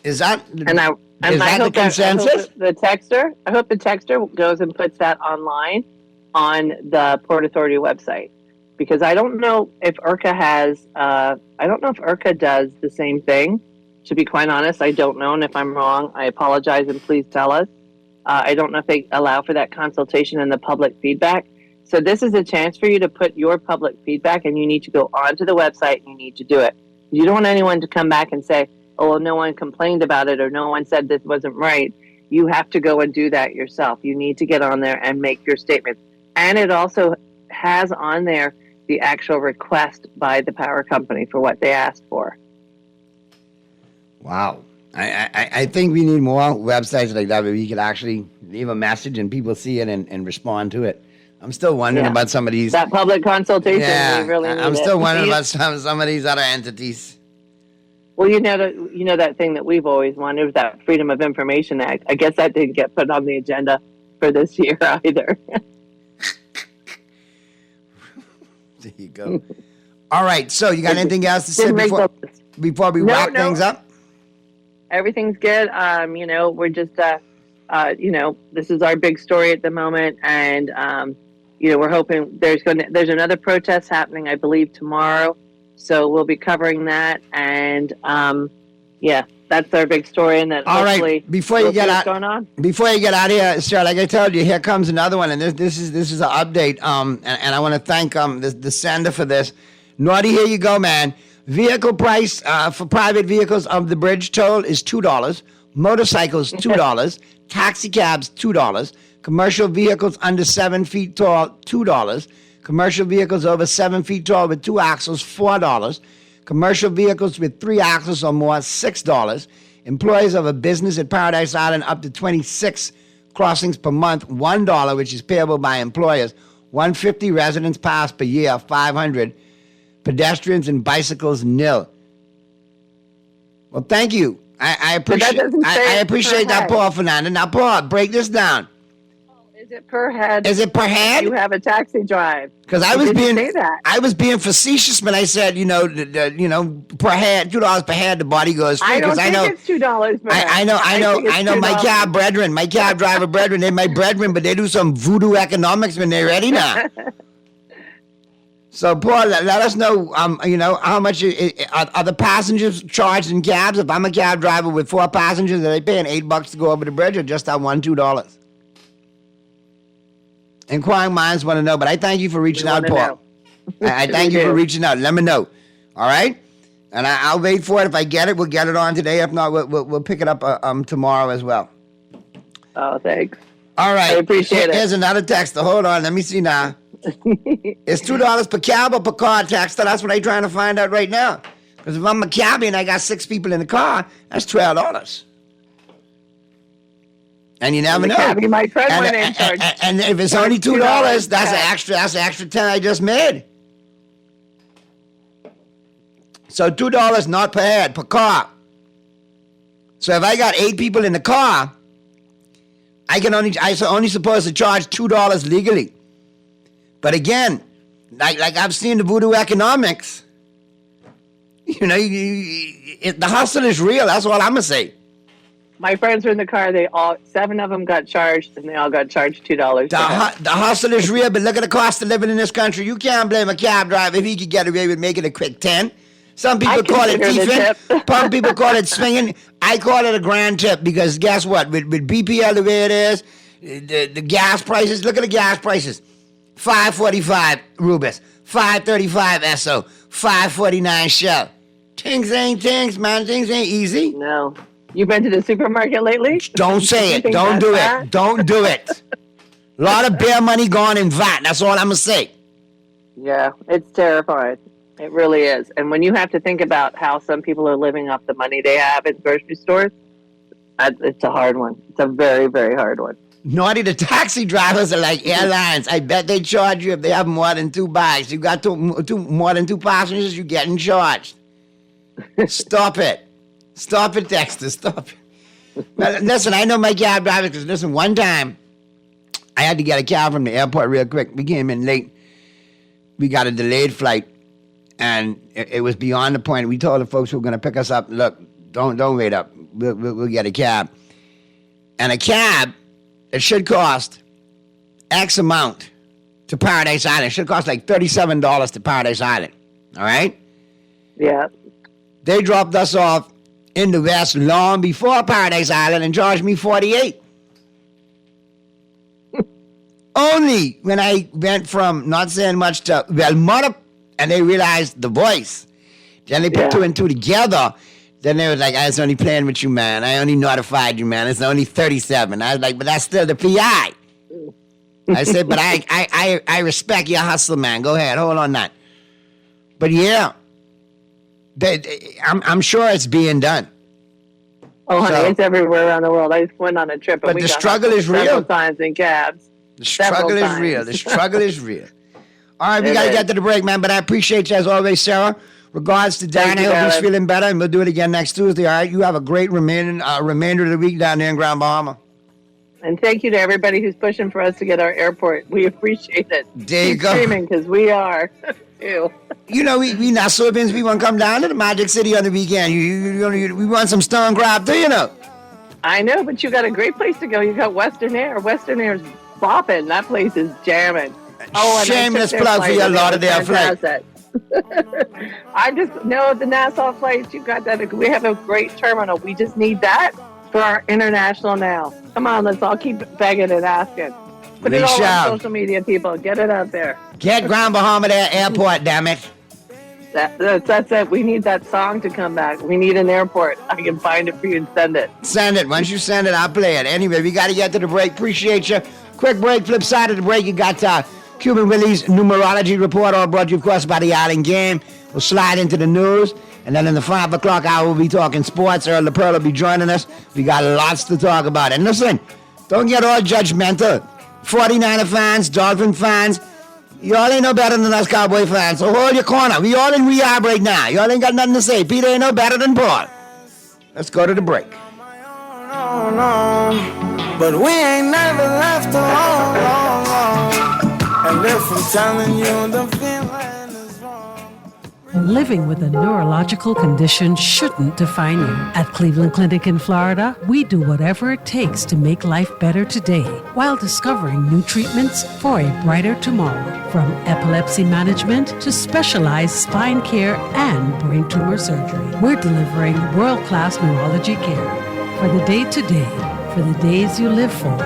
Is that the consensus? I hope the texter goes and puts that online on the Port Authority website. Because I don't know if IRCA does the same thing. To be quite honest, I don't know. And if I'm wrong, I apologize and please tell us. I don't know if they allow for that consultation and the public feedback. So this is a chance for you to put your public feedback, and you need to go onto the website and you need to do it. You don't want anyone to come back and say, oh, well, no one complained about it or no one said this wasn't right. You have to go and do that yourself. You need to get on there and make your statement. And it also has on there the actual request by the power company for what they asked for. Wow. I think we need more websites like that where we could actually leave a message and people see it and respond to it. I'm still wondering about some of these. That public consultation, we really need I'm still wondering about some of these other entities. Well, you know that thing that we've always wanted, that Freedom of Information Act. I guess that didn't get put on the agenda for this year either. There you go. All right. So you got anything else to say before we wrap things up? Everything's good. We're just, this is our big story at the moment. And, we're hoping there's another protest happening, I believe, tomorrow. So we'll be covering that. And, that's our big story. And that all right. Before you get out of here, Sarah, like I told you, here comes another one, and this is an update. And I want to thank the sender for this. Naughty, here you go, man. Vehicle price for private vehicles of the bridge toll is $2. Motorcycles $2. Taxi cabs $2. Commercial vehicles under 7 feet tall $2. Commercial vehicles over 7 feet tall with 2 axles $4. Commercial vehicles with 3 axles or more, $6. Employees of a business at Paradise Island up to 26 crossings per month, $1, which is payable by employers. 150 residents pass per year, 500. Pedestrians and bicycles, nil. Well, thank you. I appreciate that, Paul Fernandez. Now, Paul, break this down. Is it per head? Is it per head? You have a taxi drive. Because I was being facetious when I said, per head, $2 per head. The body goes free. I don't think it's $2 per head. I know. My cab driver brethren, they're my brethren, but they do some voodoo economics when they're ready now. So, Paul, let us know, how much are the passengers charged in cabs? If I'm a cab driver with 4 passengers, are they paying $8 to go over the bridge or just that $1, $2? Inquiring minds want to know, but I thank you for reaching out, wanna Paul. I thank you for reaching out. Let me know. All right? And I'll wait for it. If I get it, we'll get it on today. If not, we'll pick it up tomorrow as well. Oh, thanks. All right. I appreciate it. Here's another texter. Hold on. Let me see now. It's $2 per cab or per car, texter. That's what I'm trying to find out right now. Because if I'm a cabbie and I got 6 people in the car, that's $12. And you never know. Cabbie, my friend went in charge. And if it's only $2, that's an extra 10 I just made. So $2 not per head, per car. So if I got 8 people in the car, I'm only supposed to charge $2 legally. But again, like I've seen the voodoo economics, you know, the hustle is real. That's all I'm gonna say. My friends were in the car. 7 of them got charged, and they all got charged $2. The hustle is real, but look at the cost of living in this country. You can't blame a cab driver if he could get away with making a quick 10. Some people call it thieving. Some people call it swinging. I call it a grand tip because guess what? With BPL the way it is, the gas prices. Look at the gas prices. $5.45 Rubis, $5.35 Esso, $5.49 Shell. Things ain't things, man. Things ain't easy. No. You been to the supermarket lately? Don't say it. Don't do it. Don't do it. A lot of bear money gone in VAT. That's all I'm gonna say. Yeah, it's terrifying. It really is. And when you have to think about how some people are living off the money they have in grocery stores, it's a hard one. It's a very, very hard one. Naughty, the taxi drivers are like airlines. I bet they charge you if they have more than 2 bags. You got more than 2 passengers, you're getting charged. Stop it. Stop it, Dexter. Stop it. Now, listen, I know my cab drivers because, listen, one time I had to get a cab from the airport real quick. We came in late. We got a delayed flight, and it was beyond the point. We told the folks who were going to pick us up, look, don't wait up. We'll get a cab. And a cab, it should cost X amount to Paradise Island. It should cost like $37 to Paradise Island. All right? Yeah. They dropped us off in the West long before Paradise Island and charged me $48. Only when I went from not saying much to, well, mother, and they realized the voice. Then they put 2 and 2 together. Then they was like, I was only playing with you, man. I only notified you, man. It's only 37. I was like, but that's still the PI. I said, but I respect your hustle, man. Go ahead. Hold on that. But yeah, I'm sure it's being done. Oh, honey, it's everywhere around the world. I just went on a trip. But the struggle is real. Several times in cabs. The struggle is real. The struggle is real. All right, we got to get to the break, man. But I appreciate you as always, Sarah. Regards to Dan. I hope he's feeling better, and we'll do it again next Tuesday. All right, you have a great remainder of the week down there in Grand Bahama. And thank you to everybody who's pushing for us to get our airport. We appreciate it. There you go. Screaming because we are too. You know, we not so convinced we want to come down to the Magic City on the weekend. We want some stone crab too, you know. I know, but you got a great place to go. You got Western Air. Western Air's bopping. That place is jamming. Oh, and shameless plug for your Lauderdale flight. I just know the Nassau flights. You got that. We have a great terminal. We just need that for our international now. Come on, let's all keep begging and asking. Put it all on social media, people. Get it out there. Get Grand Bahama Airport, damn it. That's it. We need that song to come back. We need an airport. I can find it for you and send it. Send it. Once you send it, I'll play it. Anyway, we got to get to the break. Appreciate you. Quick break. Flip side of the break, you got Cuban Willie's numerology report, all brought to you, of course, by the Island Game. We'll slide into the news. And then in the 5 o'clock hour, we'll be talking sports. Earl LaPearl will be joining us. We got lots to talk about. And listen, don't get all judgmental. 49er fans, Dolphin fans, y'all ain't no better than us Cowboy fans. So hold your corner. We all in rehab right now. Y'all ain't got nothing to say. Peter ain't no better than Paul. Let's go to the break. But we ain't never left alone. And if I'm telling you the feeling is wrong. Living with a neurological condition shouldn't define you. At Cleveland Clinic in Florida, we do whatever it takes to make life better today while discovering new treatments for a brighter tomorrow. From epilepsy management to specialized spine care and brain tumor surgery, we're delivering world-class neurology care for the day-to-day, for the days you live for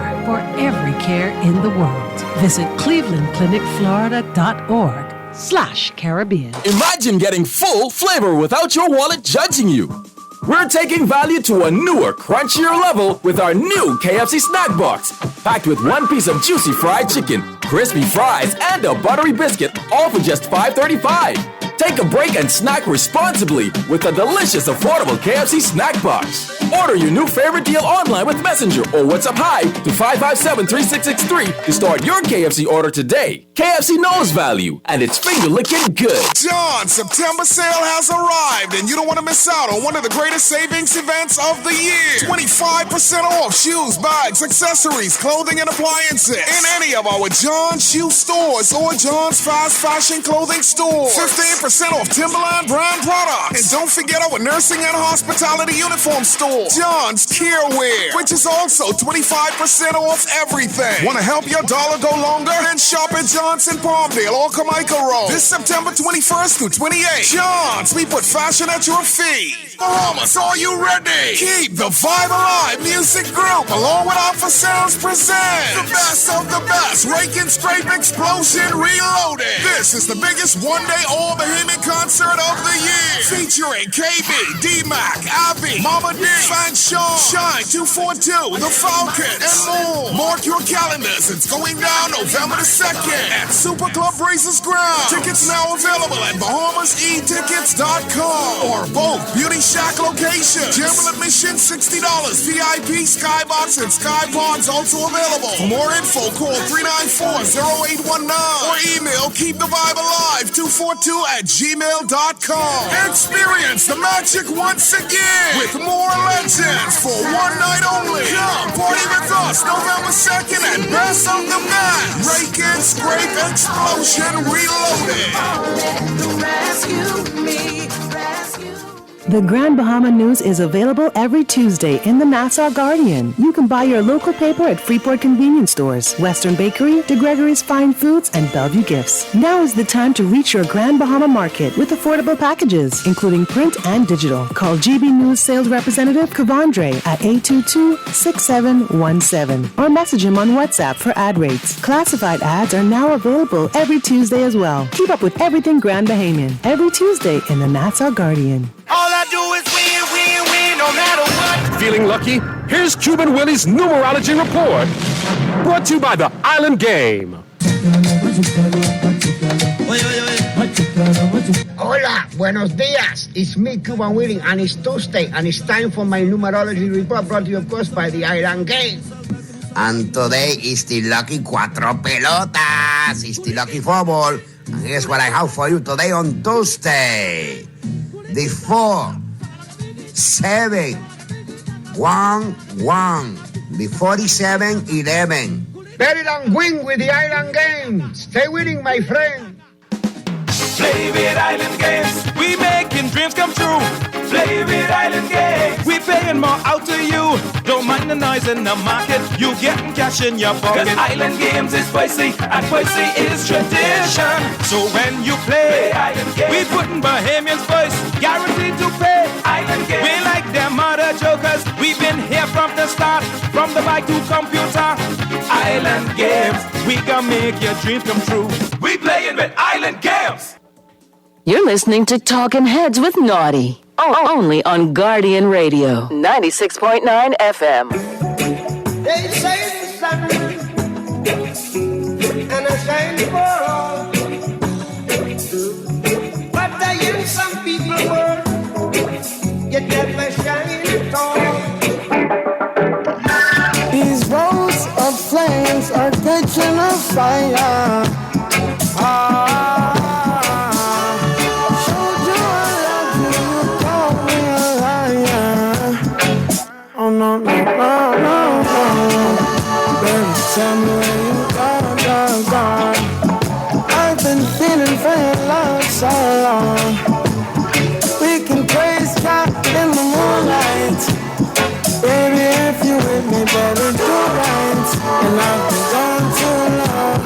every care in the world. Visit clevelandclinicflorida.org/Caribbean. Imagine getting full flavor without your wallet judging you. We're taking value to a newer, crunchier level with our new KFC Snack Box, packed with 1 piece of juicy fried chicken, crispy fries, and a buttery biscuit, all for just $5.35. Take a break and snack responsibly with a delicious, affordable KFC Snack Box. Order your new favorite deal online with Messenger or WhatsApp Hi to 557-3663 to start your KFC order today. KFC knows value, and it's finger-licking good. John, September sale has arrived, and you don't want to miss out on one of the greatest savings events of the year. 25% off shoes, bags, accessories, clothing, and appliances in any of our John shoe stores or John's fast fashion clothing stores. 15% off Timberland brand products. And don't forget our nursing and hospitality uniform store, John's Care Wear, which is also 25% off everything. Want to help your dollar go longer? Then shop at John's in Palmdale or Carmichael Road. This September 21st through 28th. John's, we put fashion at your feet. Bahamas, are you ready? Keep the vibe alive. Music group, along with Alpha Sounds, present the best of the best. Rake and Scrape Explosion Reloaded. This is the biggest one-day all-Bahamian concert of the year. Featuring KB, D-Mac, Abby, Mama D, Fan Shaw, Shine 242, The Falcon, and more. Mark your calendars. It's going down November the 2nd at Super Club Races Ground. Tickets now available at BahamasEtickets.com or both Beauty Shack locations. General admission $60. VIP, Skybox, and Skypods also available. For more info, call 394-0819 or email keepthevibealive242@gmail.com. Experience the magic once again with more legends for one night only. Come party with us November 2nd at Best of the Best. Rake and Scrape Explosion Reloaded. The Grand Bahama News is available every Tuesday in the Nassau Guardian. You can buy your local paper at Freeport Convenience Stores, Western Bakery, DeGregory's Fine Foods, and Bellevue Gifts. Now is the time to reach your Grand Bahama market with affordable packages, including print and digital. Call GB News Sales Representative Kavandre at 822-6717 or message him on WhatsApp for ad rates. Classified ads are now available every Tuesday as well. Keep up with everything Grand Bahamian every Tuesday in the Nassau Guardian. All I do is win, win, win, no matter what. Feeling lucky? Here's Cuban Willie's numerology report. Brought to you by the Island Game. Hola, buenos dias. It's me, Cuban Willie, and it's Tuesday, and it's time for my numerology report, brought to you, of course, by the Island Game. And today is the lucky cuatro pelotas. It's the lucky football. And here's what I have for you today on Tuesday. The 4, 7, 1, 1. The 47, 11. Very long win with the Island Game. Stay winning, my friend. Play with Island Games. We making dreams come true. Play with Island Games. We paying more out to you. Don't mind the noise in the market. You getting cash in your pocket. 'Cause Island Games is spicy and spicy is tradition. So when you play Island Games, we putting Bahamians first. Guaranteed to pay Island Games. We like them other jokers. We've been here from the start. From the bike to computer. Island Games. We gonna make your dreams come true. We playing with Island Games. You're listening to Talking Heads with Naughty. Only on Guardian Radio, 96.9 FM. They say the sun and I shine for all. But I in some people's world, you never shine at all. These rows of flames are catching a fire. No. Baby, tell me where you gone. I've been feeling for your love so long. We can praise God in the moonlight. Baby, if you with me, better do right. And I've been gone too long.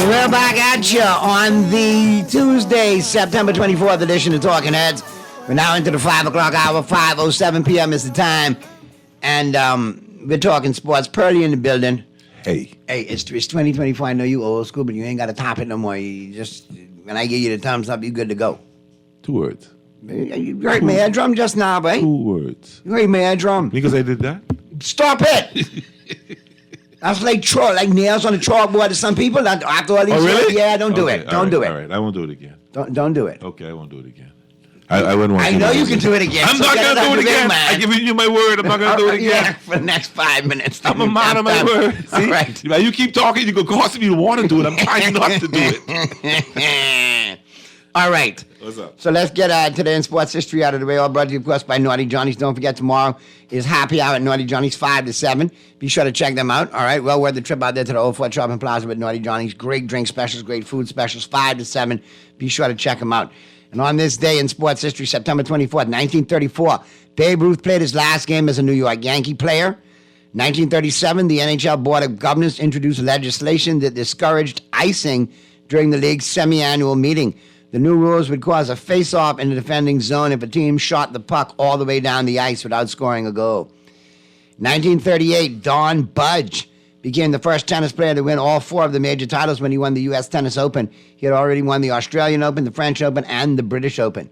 We're back at you on the Tuesday, September 24th edition of Talking Heads. We're now into the 5 o'clock hour. 5:07 p.m. is the time. And we're talking sports. Pearly in the building. Hey, it's 2024. I know you old school, but you ain't got to top it no more. You just, when I give you the thumbs up, you good to go. 2 words. You heard my eardrum just now, boy. 2 words. You heard my eardrum. Because I did that? Stop it! That's like nails on a chalkboard to some people. After all these really? Yeah, don't do Okay, it. Don't do it. All right, I won't do it again. Don't do it. Okay, I won't do it again. I wouldn't want I to. know you can do it again. I'm so not get going to do it out again. of your I'm giving you my word. I'm not going to do it again. Yeah, for the next 5 minutes. I'm a man of my word. See? All right. Now you keep talking, you could cause me to want to do it. I'm trying not to do it. All right. What's up? So let's get today in sports history out of the way. All brought to you, of course, by Naughty Johnny's. Don't forget, tomorrow is happy hour at Naughty Johnny's 5 to 7. Be sure to check them out. All right. Well worth the trip out there to the Old Fort Shopping Plaza with Naughty Johnny's. Great drink specials, great food specials, 5 to 7. Be sure to check them out. And on this day in sports history, September 24th, 1934, Babe Ruth played his last game as a New York Yankee player. 1937, the NHL Board of Governors introduced legislation that discouraged icing during the league's semi-annual meeting. The new rules would cause a face-off in the defending zone if a team shot the puck all the way down the ice without scoring a goal. 1938, Don Budge became the first tennis player to win all 4 of the major titles when he won the U.S. Tennis Open. He had already won the Australian Open, the French Open, and the British Open.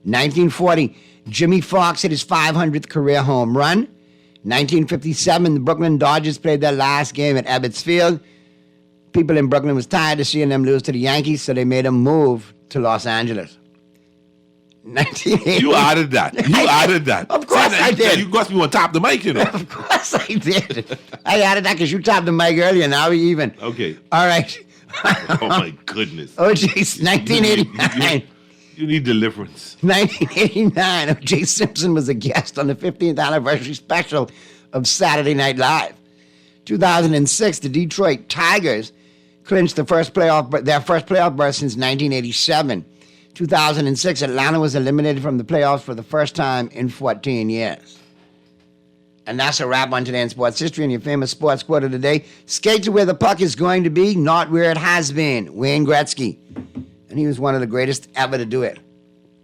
1940, Jimmy Fox hit his 500th career home run. 1957, the Brooklyn Dodgers played their last game at Ebbets Field. People in Brooklyn was tired of seeing them lose to the Yankees, so they made them move to Los Angeles. 1980. You added that. Of course I did. You must be on top of the mic, you know. Of course I did. I added that because you topped the mic earlier. Now we even. Okay. All right. Oh, my goodness. Oh, jeez. 1989. You need deliverance. 1989. O.J. Simpson was a guest on the 15th anniversary special of Saturday Night Live. 2006, the Detroit Tigers clinched their first playoff berth since 1987. 2006, Atlanta was eliminated from the playoffs for the first time in 14 years. And that's a wrap on today in sports history. And your famous sports quote of the day: skate to where the puck is going to be, not where it has been. Wayne Gretzky. And he was one of the greatest ever to do it.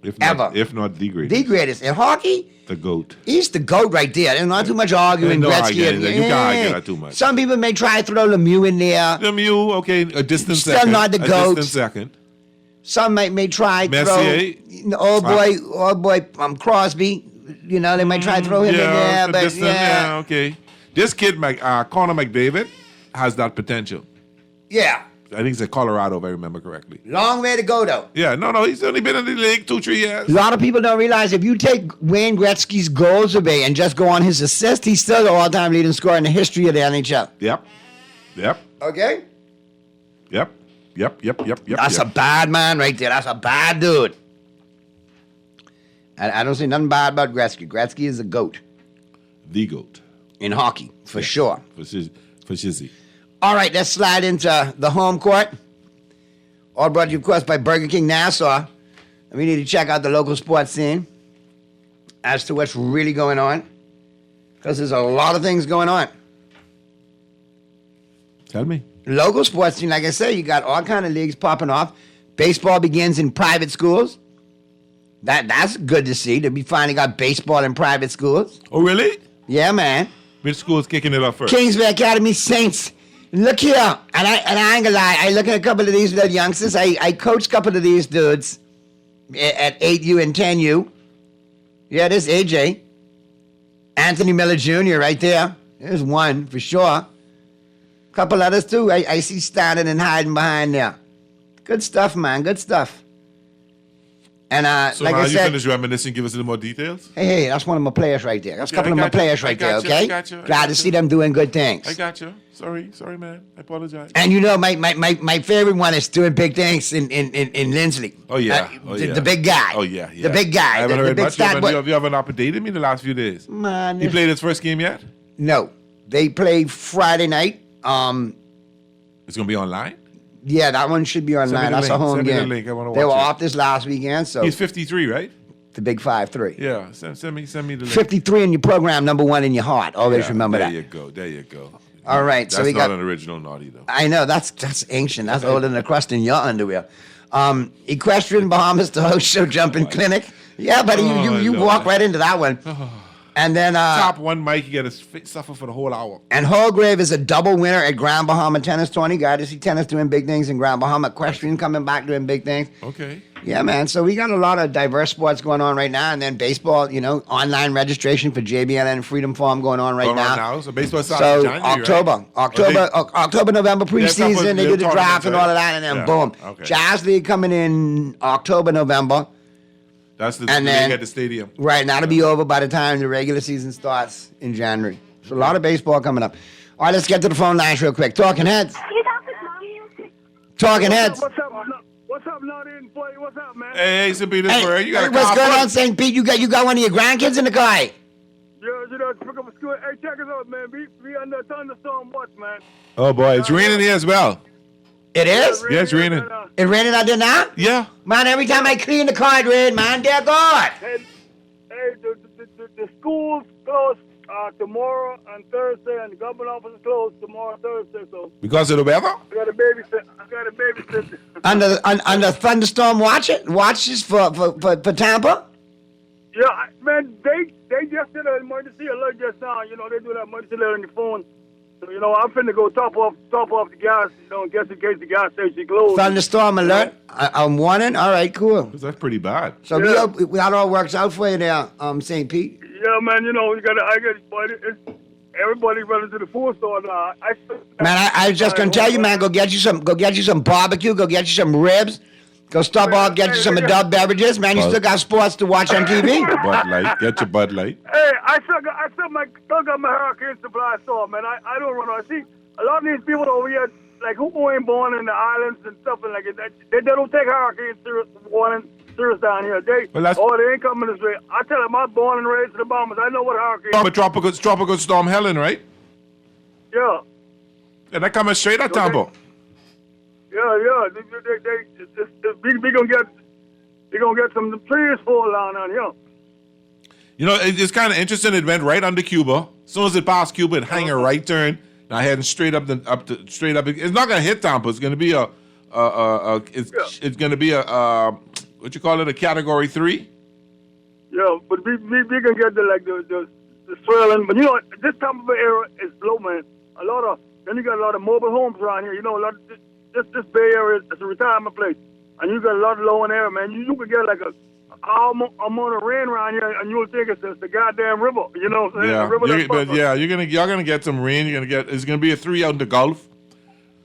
If not the greatest. The greatest. In hockey, the GOAT. He's the GOAT right there. There's not too much arguing. No, Gretzky. you can't argue that too much. Some people may try to throw Lemieux in there. Lemieux, okay, a distant Still second. not the a GOAT. distant second. Some may try Messier. Throw old boy Crosby. You know, they might try to throw him in there, but yeah, okay. This kid, Connor McDavid, has that potential. Yeah. I think it's in Colorado, if I remember correctly. Long way to go, though. Yeah, no, he's only been in the league 2-3 years. A lot of people don't realize if you take Wayne Gretzky's goals away and just go on his assist, he's still the all-time leading scorer in the history of the NHL. Yep. Okay? Yep. That's a bad man right there. That's a bad dude. I don't say nothing bad about Gretzky. Gretzky is a GOAT. The GOAT. In hockey, for sure. For Shizzy. All right, let's slide into the home court. All brought to you, of course, by Burger King Nassau. And we need to check out the local sports scene as to what's really going on. Because there's a lot of things going on. Tell me. Local sports scene, like I say, you got all kind of leagues popping off. Baseball begins in private schools. That's good to see. That we finally got baseball in private schools. Oh, really? Yeah, man. Which school's kicking it off first? Kingsville Academy Saints. Look here, and I ain't gonna lie. I look at a couple of these little youngsters. I coach a couple of these dudes at 8U and 10U. Yeah, there's AJ. Anthony Miller Jr. right there. There's one for sure. Couple others too. I see standing and hiding behind there. Good stuff, man. Good stuff. And so like how I you said, finish reminiscing? Give us a little more details. Hey, that's one of my players right there. That's a couple of my players right there. you, I Okay. got you. Glad to see them doing good things. I got you. Sorry, man. I apologize. And you know, my favorite one is doing big things in Lindsley. Oh yeah. The big guy. Oh yeah. The big guy. I haven't the heard big much. stat boy. You haven't updated me in the last few days. Man, he played his first game yet? No, they played Friday night. It's gonna be online. Yeah, that one should be online. That's a home Send me the game. link. I wanna They were watch it. off this last weekend, so He's 53, right? the big 5-3. Yeah. Send me the link. 53 in your program, number 1 in your heart. Always remember that. There you go. All right, That's so we not got an original naughty though. I know that's ancient. That's older than the crust in your underwear. Equestrian Bahamas, the host show jumping clinic. Yeah, buddy, you walk right into that one. And then top one mic, you got to suffer for the whole hour. And Holgrave is a double winner at Grand Bahama Tennis Tourney. Got to see tennis doing big things in Grand Bahama. Equestrian coming back doing big things. Okay. Yeah, man. So we got a lot of diverse sports going on right now. And then baseball, online registration for JBLN and Freedom Farm going on right now. So baseball starts in January, October, November preseason. They do the draft and all of that. And then boom. Okay. Jazz League coming in October, November. That's the and league then, at the stadium. Right, and that'll be over by the time the regular season starts in January. So a lot of baseball coming up. All right, let's get to the phone lines real quick. Talking Heads. Talking Heads. What's up, Naughty boy? What's up, man? Hey, St. Petersburg. You got a what's car going full? on, St. Pete? You got one of your grandkids in the car? Yeah, pick up a school. Hey, check us out, man. We under thunderstorm watch, man. Oh, boy. It's raining here as well. It is? Yeah, it's raining. It raining out there now? Yeah. Man, every time I clean the car, it rain, man. Dear God. Hey, the school's closed tomorrow and Thursday, and the government office is closed tomorrow and Thursday. So Because of the weather? I got a babysit. Under thunderstorm watches for Tampa? Yeah, man, they just did an emergency alert just now. They do that emergency alert on the phone. So, I'm finna go top off the gas, just in case the gas station closed. Thunderstorm alert? I'm warning? All right, cool. That's pretty bad. So that all works out for you there, St. Pete? Yeah, man, everybody running to the food store now. Man, I was just gonna tell you, man, go get you some barbecue, go get you some ribs, go stop off, get you some adult beverages, man. You still got sports to watch on TV. Bud Light, get your Bud Light. Hey, I still got my hurricane supply store, man. I don't run. I see a lot of these people over here, like who ain't born in the islands and stuff like that. They don't take hurricane warning serious down here. They ain't coming this way. I tell them I'm born and raised in the Bahamas. I know what hurricane. But tropical storm Helen, right? Yeah. And that coming straight at Tampa. Yeah. We gonna get some trees fall down here. It's kind of interesting. It went right under Cuba. As soon as it passed Cuba, it hang a right turn. Now heading straight up. It's not gonna hit Tampa. It's gonna be it's gonna be what you call it, a category 3. Yeah, but we can get the swelling. But this time of the era is low, man. Then you got a lot of mobile homes around here. This Bay Area is a retirement place, and you got a lot of low in air, man. You could get like a amount of rain around here, and you'll think it's the goddamn river. You know what I'm saying? You're gonna get some rain. It's gonna be a 3 out in the Gulf,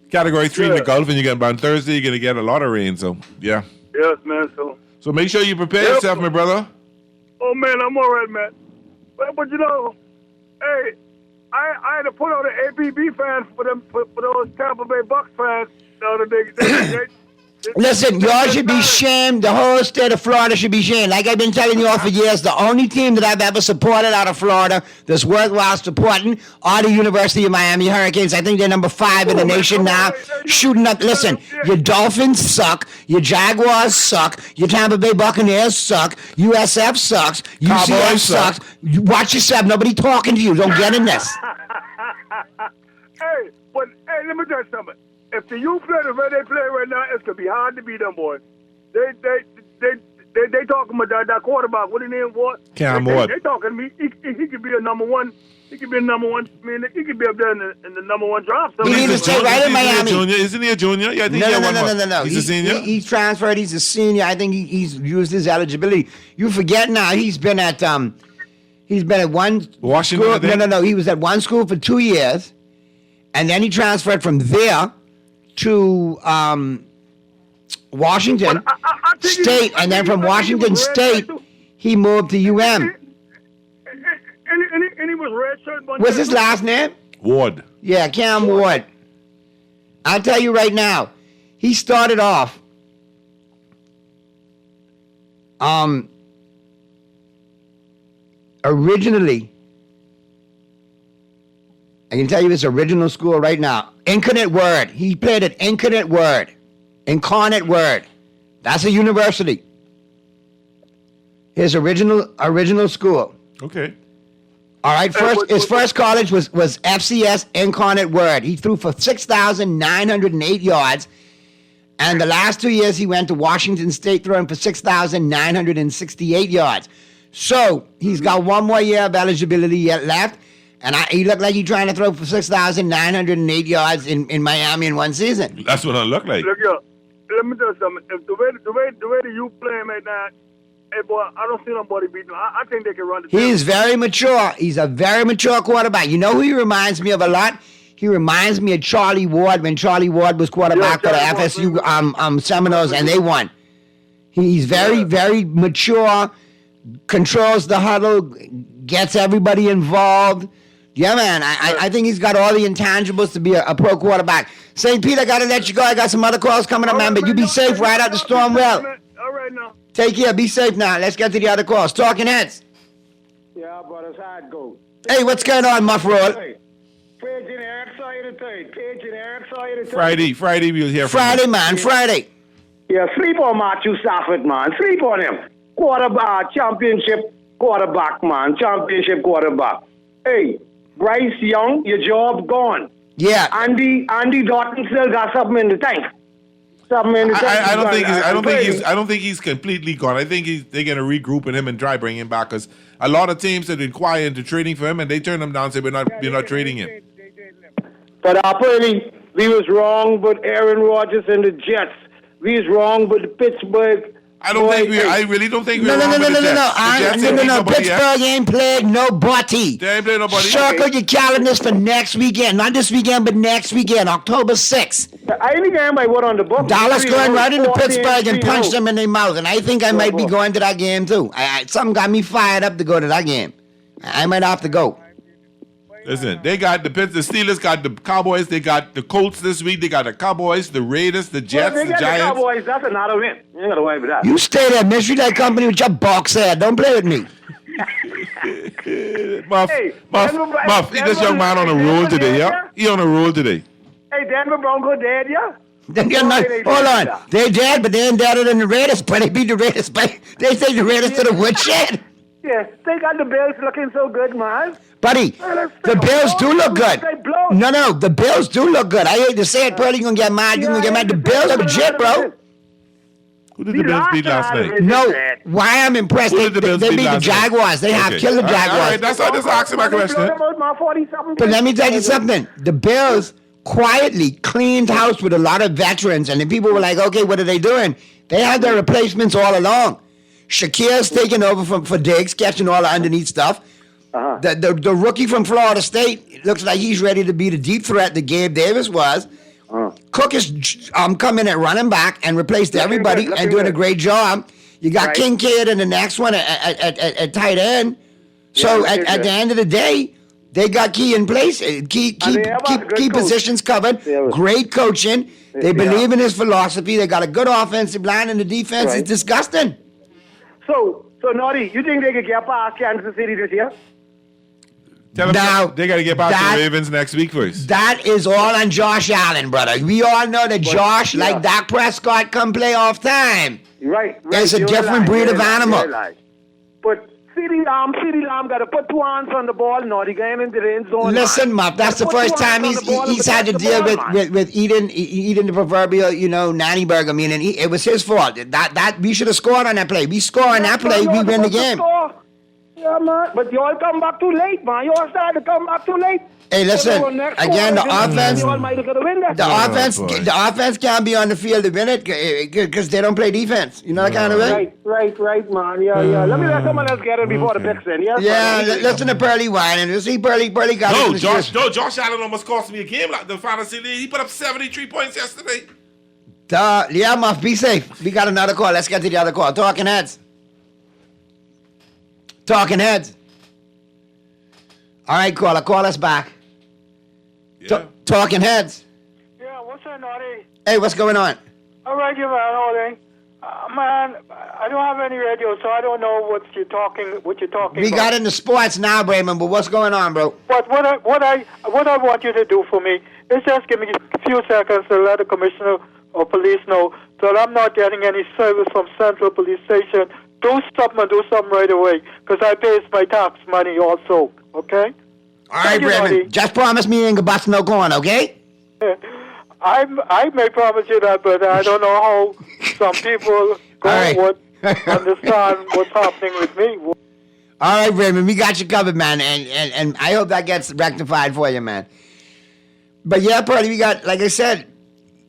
category 3 in the Gulf, and on Thursday you're gonna get a lot of rain. So yeah. Yes, man. So make sure you prepare yourself, my brother. Oh man, I'm all right, man. But hey, I had to put on the ABB fans for those Tampa Bay Bucks fans the other day. Listen, y'all should be shamed. The whole state of Florida should be shamed. Like I've been telling you all for years, the only team that I've ever supported out of Florida that's worthwhile supporting are the University of Miami Hurricanes. I think they're number 5 in the nation now. Shooting up. Listen, your Dolphins suck. Your Jaguars suck. Your Tampa Bay Buccaneers suck. USF sucks. UCF sucks. Watch yourself. Nobody talking to you. Don't get in this. Hey, let me tell you something. If the youth play the way they play right now, it's gonna be hard to beat them boys. They talking about that quarterback. What his name was? Cam Ward. They talking to me. He could be a number one. He could be a number one. I mean, he could be up there in the number one draft. He need to stay right in Miami. Isn't he a junior? Yeah, I think No. He's a senior. He's transferred. He's a senior. I think he's used his eligibility. You forget now. He's been at one Washington. school. No. He was at one school for 2 years, and then he transferred from there to Washington State, and then from Washington State, he moved to UM. And he was redshirt. What's his last name? Ward. Yeah, Cam Ward. I'll tell you right now, he started off originally, I can tell you his original school right now. Incarnate Word. He played at Incarnate Word. Incarnate Word. That's a university. His original school. Okay. All right. His first college was FCS Incarnate Word. He threw for 6,908 yards. And the last 2 years he went to Washington State throwing for 6,968 yards. So he's got one more year of eligibility yet left. And he looked like he's trying to throw for 6,908 yards in Miami in one season. That's what it looked like. Look, yo, let me tell you something. If the way that you play him right now, hey, boy, I don't see nobody beating him. I think they can run the He is very mature. He's a very mature quarterback. You know who he reminds me of a lot? He reminds me of Charlie Ward when Charlie Ward was quarterback for the FSU Seminoles, and they won. He's very, very mature, controls the huddle, gets everybody involved. Yeah, man, I think he's got all the intangibles to be a pro quarterback. St. Pete, I got to let you go. I got some other calls coming up, man, but you be safe right out the storm well. All right, now. Take care. Be safe now. Let's get to the other calls. Talking Heads. Yeah, but it's how it goes. Hey, what's going on, Muff Roll? Page and Eric saw you today. Page and Eric saw you today. Friday we'll hear from Friday, you. man, Friday. Yeah, sleep on Matthew Stafford, man. Sleep on him. Quarterback, championship quarterback, man. Championship quarterback. Hey, Bryce Young, your job gone. Yeah. Andy Dalton still got something in the tank. I don't think he's completely gone. I think they're going to regroup in him and try bring him back because a lot of teams have inquired into trading for him and they turn him down and say we're not trading him. But apparently we was wrong, but Aaron Rodgers and the Jets. We was wrong, but the Pittsburgh. I really don't think we're No. wrong with the Jets. No. Pittsburgh ain't played nobody. They ain't played nobody. Circle your calendars for next weekend. Not this weekend, but next weekend, October 6th. I only game by what on the book. Dallas going right into Pittsburgh and punch them in their mouth. And I think I might be going to that game too. Something got me fired up to go to that game. I might have to go. Listen, they got the Steelers, got the Cowboys, they got the Colts this week, they got the Cowboys, the Raiders, the Jets, they the got Giants. The Cowboys, that's another win. You ain't got to worry about that. You stay there, Mystery Light Company with your box head. Don't play with me. Muff, this young man on a roll today, yeah? He on a roll today. Hey, Denver Bronco dead, yeah? Hold on. They dead, but they ain't deader than the Raiders. But they beat the Raiders. They take the Raiders to the woodshed. Yeah, they got the Bills looking so good, man. Buddy, the Bills do look good. No, the Bills do look good. I hate to say it, Pearl, you gonna get mad. You gonna get mad. The Bills are legit, bro. Who did the Bills beat last night? No, why I'm impressed. They beat the Jaguars. They have killed the Jaguars. All right, that's all. Just asking my question. But let me tell you something. The Bills quietly cleaned house with a lot of veterans, and then people were like, okay, what are they doing? They had their replacements all along. Shakir's taking over for Diggs, catching all the underneath stuff. The rookie from Florida State looks like he's ready to be the deep threat that Gabe Davis was. Cook is coming at running back and replaced everybody and doing a great job. You got Kincaid in the next one at tight end. So at the end of the day, they got key in place, key positions covered. Great coaching. They believe in his philosophy. They got a good offensive line, and the defense is disgusting. So Naughty, you think they could get past Kansas City this year? Tell them now, they got to get past the Ravens next week first. That is all on Josh Allen, brother. We all know that Josh, like Dak Prescott, come playoff time. Right. It's a different breed of animal. But CeeDee Lamb got to put two hands on the ball, Naughty, going into the end zone. Listen, Muff, that's the first time he's had to deal with eating the proverbial, nanny burger. Meaning it was his fault. That we should have scored on that play. We score on that play, we win the game. Yeah, man. But you all come back too late, man. You all started to come back too late. Hey, listen. Again, the offense can't be on the field to win it because they don't play defense. You know that kind of way? Right, man. Yeah. Let me let someone else get it before the picks in. Yeah, listen to Pearly whining. You see, Pearly got Josh Allen almost cost me a game like the fantasy league. He put up 73 points yesterday. Yeah, Muff, be safe. We got another call. Let's get to the other call. Talking Heads. All right, caller, call us back. Yeah. Talking Heads. Yeah, what's up, Naughty? Hey, what's going on? All right, man, all right. Man, I don't have any radio, so I don't know what you're talking about. We got into sports now, Brayman, but what's going on, bro? But what I want you to do for me is just give me a few seconds to let the commissioner of police know that I'm not getting any service from Central Police Station. Do something right away, because I pay my tax money also, okay? All right, Brayman, just promise me you ain't gonna bust no corn, okay? I may promise you that, but I don't know how some people would understand what's happening with me. All right, Raymond, we got you covered, man, and I hope that gets rectified for you, man. But yeah, Pearly, we got, like I said,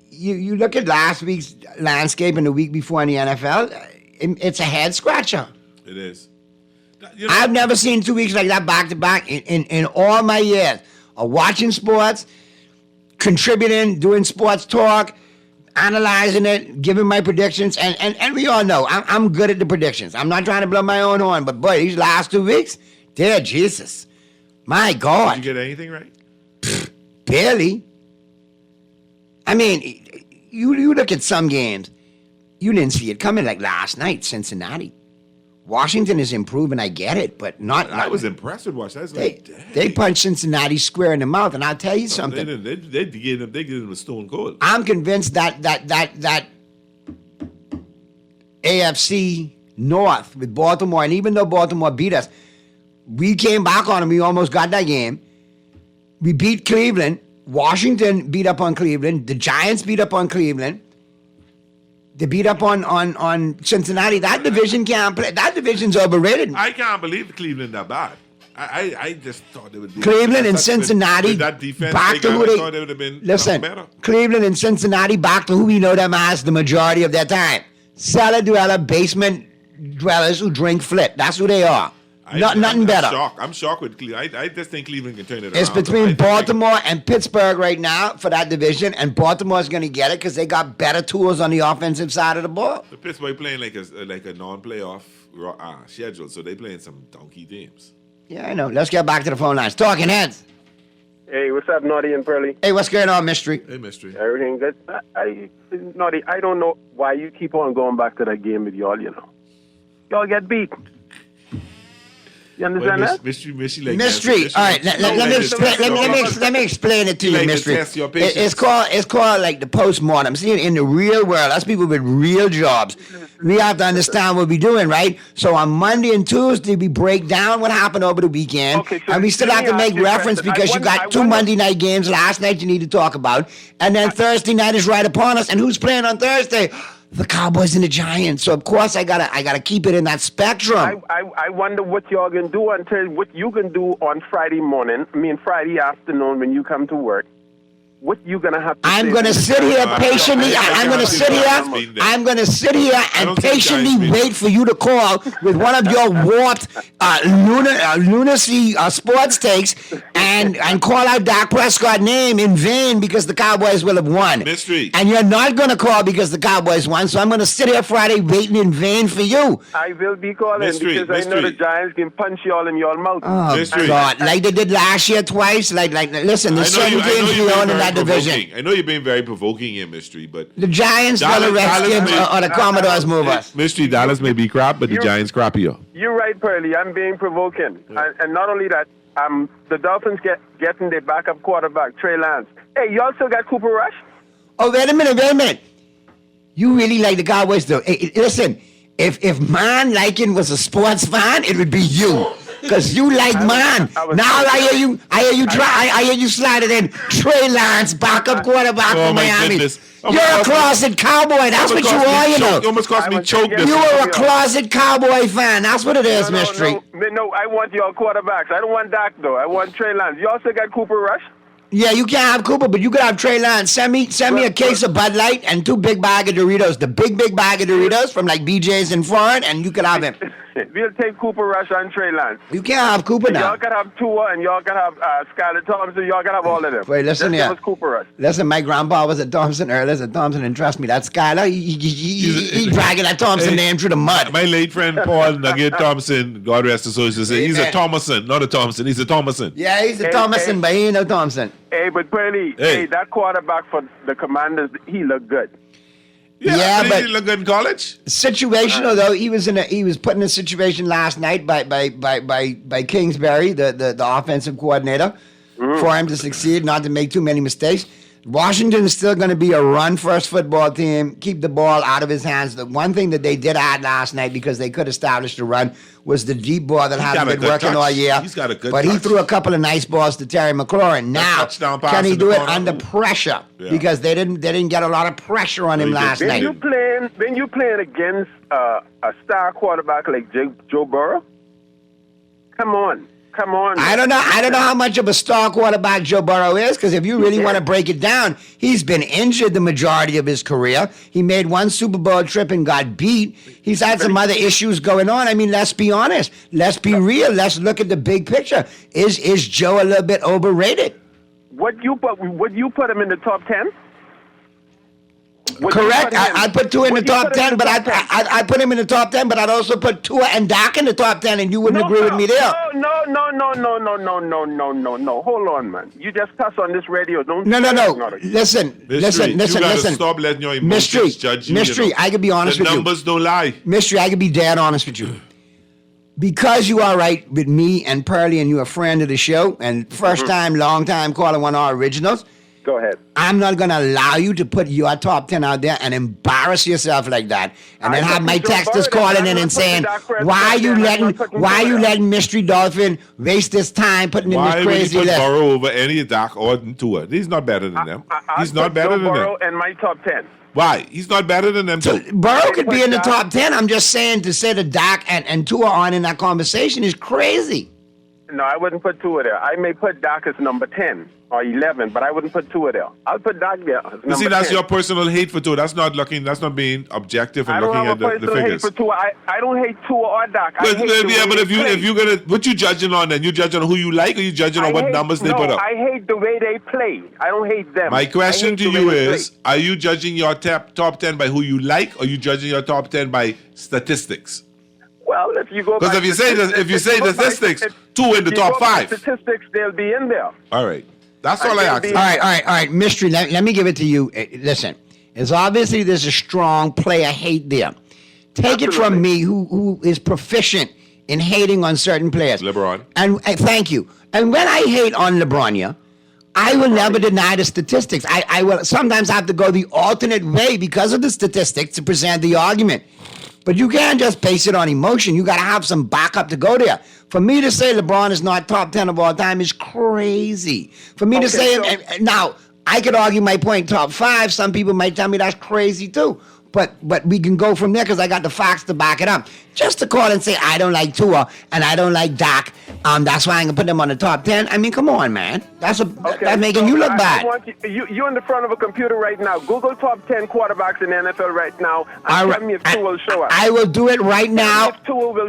you look at last week's landscape and the week before in the NFL, it's a head scratcher. It is. I've never seen 2 weeks like that back to back in all my years of watching sports, contributing, doing sports talk, analyzing it, giving my predictions, and we all know I'm good at the predictions. I'm not trying to blow my own horn, but boy, these last 2 weeks, dear Jesus, my God. Did you get anything right? Barely. I mean, you look at some games, you didn't see it coming, like last night, Cincinnati. Washington is improving, I get it, but not. I was impressed with Washington. They punched Cincinnati square in the mouth, and I'll tell you something. They get him a stone cold. I'm convinced that AFC North with Baltimore, and even though Baltimore beat us, we came back on them. We almost got that game. We beat Cleveland. Washington beat up on Cleveland. The Giants beat up on Cleveland. They beat up on Cincinnati. That division can't play. That division's overrated. I can't believe Cleveland that bad. I just thought they would be Cleveland and Cincinnati with that defense. Back to who I thought they would have been better. Cleveland and Cincinnati back to who we know them as the majority of their time. Cellar dweller, basement dwellers who drink flit. That's who they are. Nothing better. I'm shocked with Cleveland. I just think Cleveland can turn it around. It's between Baltimore and Pittsburgh right now for that division, and Baltimore's going to get it because they got better tools on the offensive side of the ball. The Pittsburgh playing like a non-playoff schedule, so they playing some donkey teams. Yeah, I know. Let's get back to the phone lines. Talking Heads. Hey, what's up, Naughty and Pearly? Hey, what's going on, Mystery? Hey, Mystery. Everything good? Naughty, I don't know why you keep on going back to that game with y'all, Y'all get beat. You understand that? Mystery. All right, let me explain it to you, Mystery. It's called like the postmortem. See, in the real world, us people with real jobs, we have to understand what we're doing, right? So on Monday and Tuesday, we break down what happened over the weekend, and we still have to make reference because you got two Monday night games last night you need to talk about, and then Thursday night is right upon us. And who's playing on Thursday? The Cowboys and the Giants. So of course I gotta keep it in that spectrum. I wonder what y'all gonna do until what you can do on Friday afternoon when you come to work. What you gonna have to I'm gonna sit here patiently. I'm gonna sit here and patiently wait for you to call with one of your warped lunacy sports takes and call out Dak Prescott's name in vain because the Cowboys will have won. Mystery. And you're not gonna call because the Cowboys won. So I'm gonna sit here Friday waiting in vain for you. I will be calling because I know the Giants can punch y'all in your mouth. Oh God! Like they did last year twice. Like listen, there's certain games we own in that division. I know you're being very provoking here, Mystery, but the Giants, the Redskins, or the Commodores move us. Mystery, Dallas may be crap, but the Giants crappier. You're right, Pearly. I'm being provoking, and not only that, the Dolphins getting their backup quarterback, Trey Lance. Hey, y'all still got Cooper Rush? Oh, wait a minute. You really like the Cowboys, though. Hey, listen, if Man Liken was a sports fan, it would be you. Because you like man. Now I hear you slide it in. Trey Lance, backup quarterback for Miami. You're a closet cowboy. That's what you are, you know. You almost cost me choke this. You are a closet cowboy fan. That's what it is, Mystery. No, I want your quarterbacks. I don't want Dak, though. I want Trey Lance. You also got Cooper Rush? Yeah, you can't have Cooper, but you could have Trey Lance. Send me a case of Bud Light and 2 big bag of Doritos. The big bag of Doritos from like BJ's in foreign, and you could have him. We'll take Cooper Rush and Trey Lance. You can't have Cooper now. Y'all can have Tua and y'all can have Skylar Thompson. Y'all can have all of them. Wait, listen here. Cooper Rush. Listen, my grandpa was at Thompson earlier. At Thompson, and trust me, that Skylar, he dragging that Thompson name through the mud. My late friend Paul Nugget Thompson, God rest his soul, used to say he's a Thomason, not a Thompson. He's a Thomason. Yeah, he's a Thomason, but he ain't no Thompson. Hey, but Pearly, that quarterback for the Commanders, he looked good. Yeah, but he looked good in college. Situational though, he was put in a situation last night by Kingsbury, the offensive coordinator, for him to succeed, not to make too many mistakes. Washington is still going to be a run-first football team, keep the ball out of his hands. The one thing that they did add last night, because they could establish the run, was the deep ball that hasn't been working all year. He's got a good But he threw a couple of nice balls to Terry McLaurin. Now, can he do it under pressure? Yeah. Because they didn't get a lot of pressure on him last night. When you playing against a star quarterback like Joe Burrow, Come on. I don't know how much of a star quarterback Joe Burrow is, because if you really want to break it down, he's been injured the majority of his career. He made one Super Bowl trip and got beat. He's had some other issues going on. I mean, let's be honest. Let's be real. Let's look at the big picture. Is Joe a little bit overrated? Would you put him in the top 10? Correct. I'd put Tua in the top 10, but I'd put him in the top 10, but I'd also put Tua and Dak in the top 10, and you wouldn't agree with me there. No. Hold on, man. You just cuss on this radio. Don't. No. Listen. You gotta stop letting your emotions judge you. Mystery, I could be honest with you. The numbers don't lie. Mystery, I could be dead honest with you. Because you are right with me and Pearlie, and you're a friend of the show, and first time, long time caller, one of our originals. Go ahead. I'm not going to allow you to put your top 10 out there and embarrass yourself like that. And then have my texters calling in and saying, why are you letting Mystery Dolphin waste this time putting in this crazy list? list? Why would you put Burrow over any Dak or Tua? He's not better than them. He's not better than them. Burrow in my top 10. Why? He's not better than them too. Burrow could be in the top 10. I'm just saying to say that Dak and Tua aren't in that conversation is crazy. No, I wouldn't put Tua there. I may put Dak as number 10 or 11, but I wouldn't put Tua there. I'll put Dak there as number 10. See, that's your personal hate for Tua. That's not being objective and looking at the figures. I don't have a personal hate for Tua. I don't hate Tua or Dak. But if you're gonna, what you judging on then? You judging on who you like, or you judging on what numbers they put up? I hate the way they play. I don't hate them. My question to you is: are you judging your top 10 by who you like, or are you judging your top 10 by statistics? Well, if you go because if you say statistics, Tua in the top 5. Statistics, they'll be in there. All right, that's all I ask. All right, Mystery. Let me give it to you. Listen, it's obviously there's a strong player hate there. Take it from me, who is proficient in hating on certain players. LeBron. And thank you. And when I hate on LeBron, I will never deny the statistics. I will sometimes have to go the alternate way because of the statistics to present the argument. But you can't just base it on emotion. You got to have some backup to go there. For me to say LeBron is not top 10 of all time is crazy. For me to say it, now, I could argue my point top 5. Some people might tell me that's crazy too. But we can go from there because I got the facts to back it up. Just to call and say I don't like Tua and I don't like Dak, that's why I'm gonna put them on the top 10. I mean, come on, man. That's making you look bad. I want you're in the front of a computer right now. Google top 10 quarterbacks in the NFL right now and tell me if Tua will show up. I will do it right now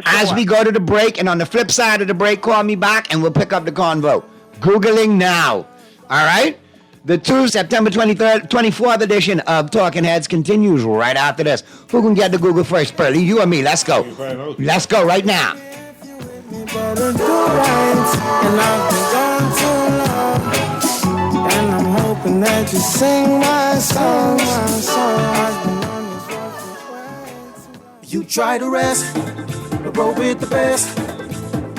as we go to the break. And on the flip side of the break, call me back and we'll pick up the convo. Googling now. All right. The September 23rd, 24th edition of Talking Heads continues right after this. Who can get to Google first, Pearlie? You or me? Let's go. Let's go right now. And I'm hoping that you sing my song. You try to rest, but roll with the best.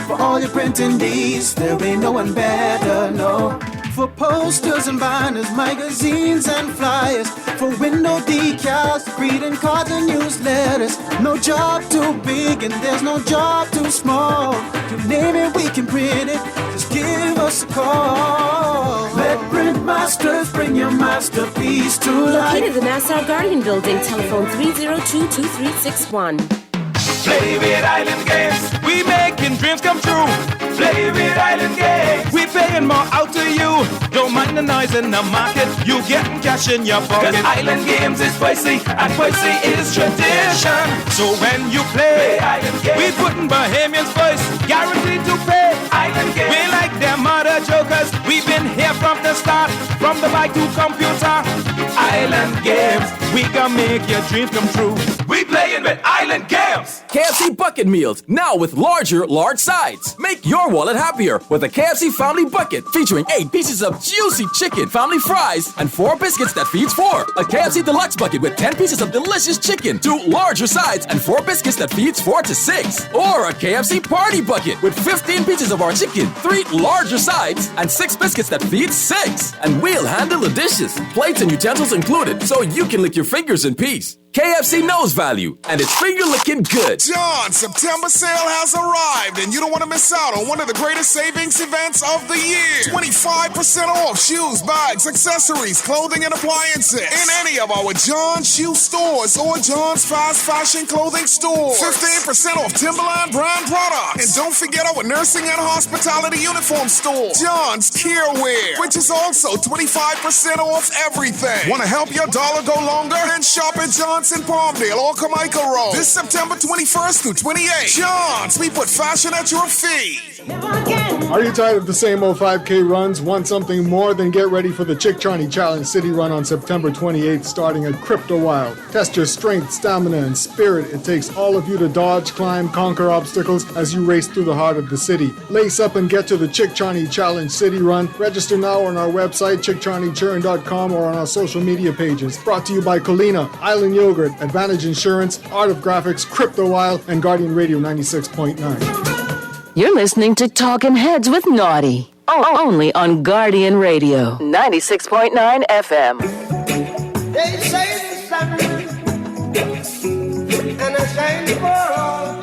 For all your printing needs, there ain't no one better, no. For posters and banners, magazines and flyers, for window decals, greeting cards and newsletters. No job too big and there's no job too small. You name it, we can print it. Just give us a call. Let Printmasters bring your masterpiece to life. Located in the Nassau Guardian Building, telephone 302-2361. Play with Island Games. We making dreams come true. Play with Island Games. We paying more out to you. Don't mind the noise in the market. You getting cash in your pocket. 'Cause Island Games is spicy and spicy is tradition. So when you play Island Games, we putting Bahamians first. Guaranteed to pay. Island Games. We like them other jokers. We've been here from the start. From the bike to computer. Island Games. We gonna make your dreams come true. We playing with Island Games. KFC Bucket Meals, now with large sides. Make your wallet happier with a KFC Family Bucket featuring 8 pieces of juicy chicken, family fries, and 4 biscuits that feeds 4. A KFC Deluxe Bucket with 10 pieces of delicious chicken, 2 larger sides, and 4 biscuits that feeds 4 to 6. Or a KFC Party Bucket with 15 pieces of our chicken, 3 larger sides, and 6 biscuits that feeds 6. And we'll handle the dishes, plates and utensils included, so you can lick your fingers in peace. KFC knows value, and it's finger-licking good. John, September sale has arrived, and you don't want to miss out on one of the greatest savings events of the year. 25% off shoes, bags, accessories, clothing, and appliances in any of our John Shoe stores or John's Fast Fashion Clothing stores. 15% off Timberland brand products and Don't forget our nursing and hospitality uniform store, John's Care Wear, which is also 25% off everything. Want to help your dollar go longer? Then shop at John's in Palmdale or Carmichael Road. This September 21st through 28th. John's, we put fashion at your feet. Are you tired of the same old 5K runs? Want something more? Then get ready for the Chick Charney Challenge City Run on September 28th, starting at Crypto Wild. Test your strength, stamina, and spirit. It takes all of you to dodge, climb, conquer obstacles as you race through the heart of the city. Lace up and get to the Chick Charney Challenge City Run. Register now on our website, chickcharneychurn.com, or on our social media pages. Brought to you by Colina, Island Yogurt, Advantage Insurance, Art of Graphics, Crypto Wild, and Guardian Radio 96.9. You're listening to Talking Heads with Naughty. Only on Guardian Radio 96.9 FM. They say the sun and I shine for all,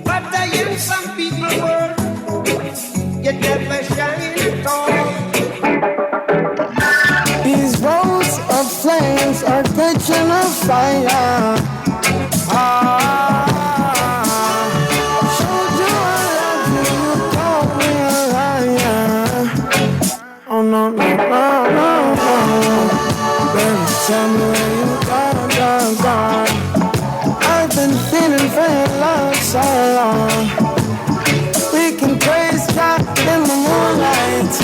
but the young some people were you never shine at all. These roads of flames are catching a fire. Oh no, no, no, no, no. Baby, tell me where you gone, gone, gone. I've been feeling for your love so long. We can praise God in the moonlight.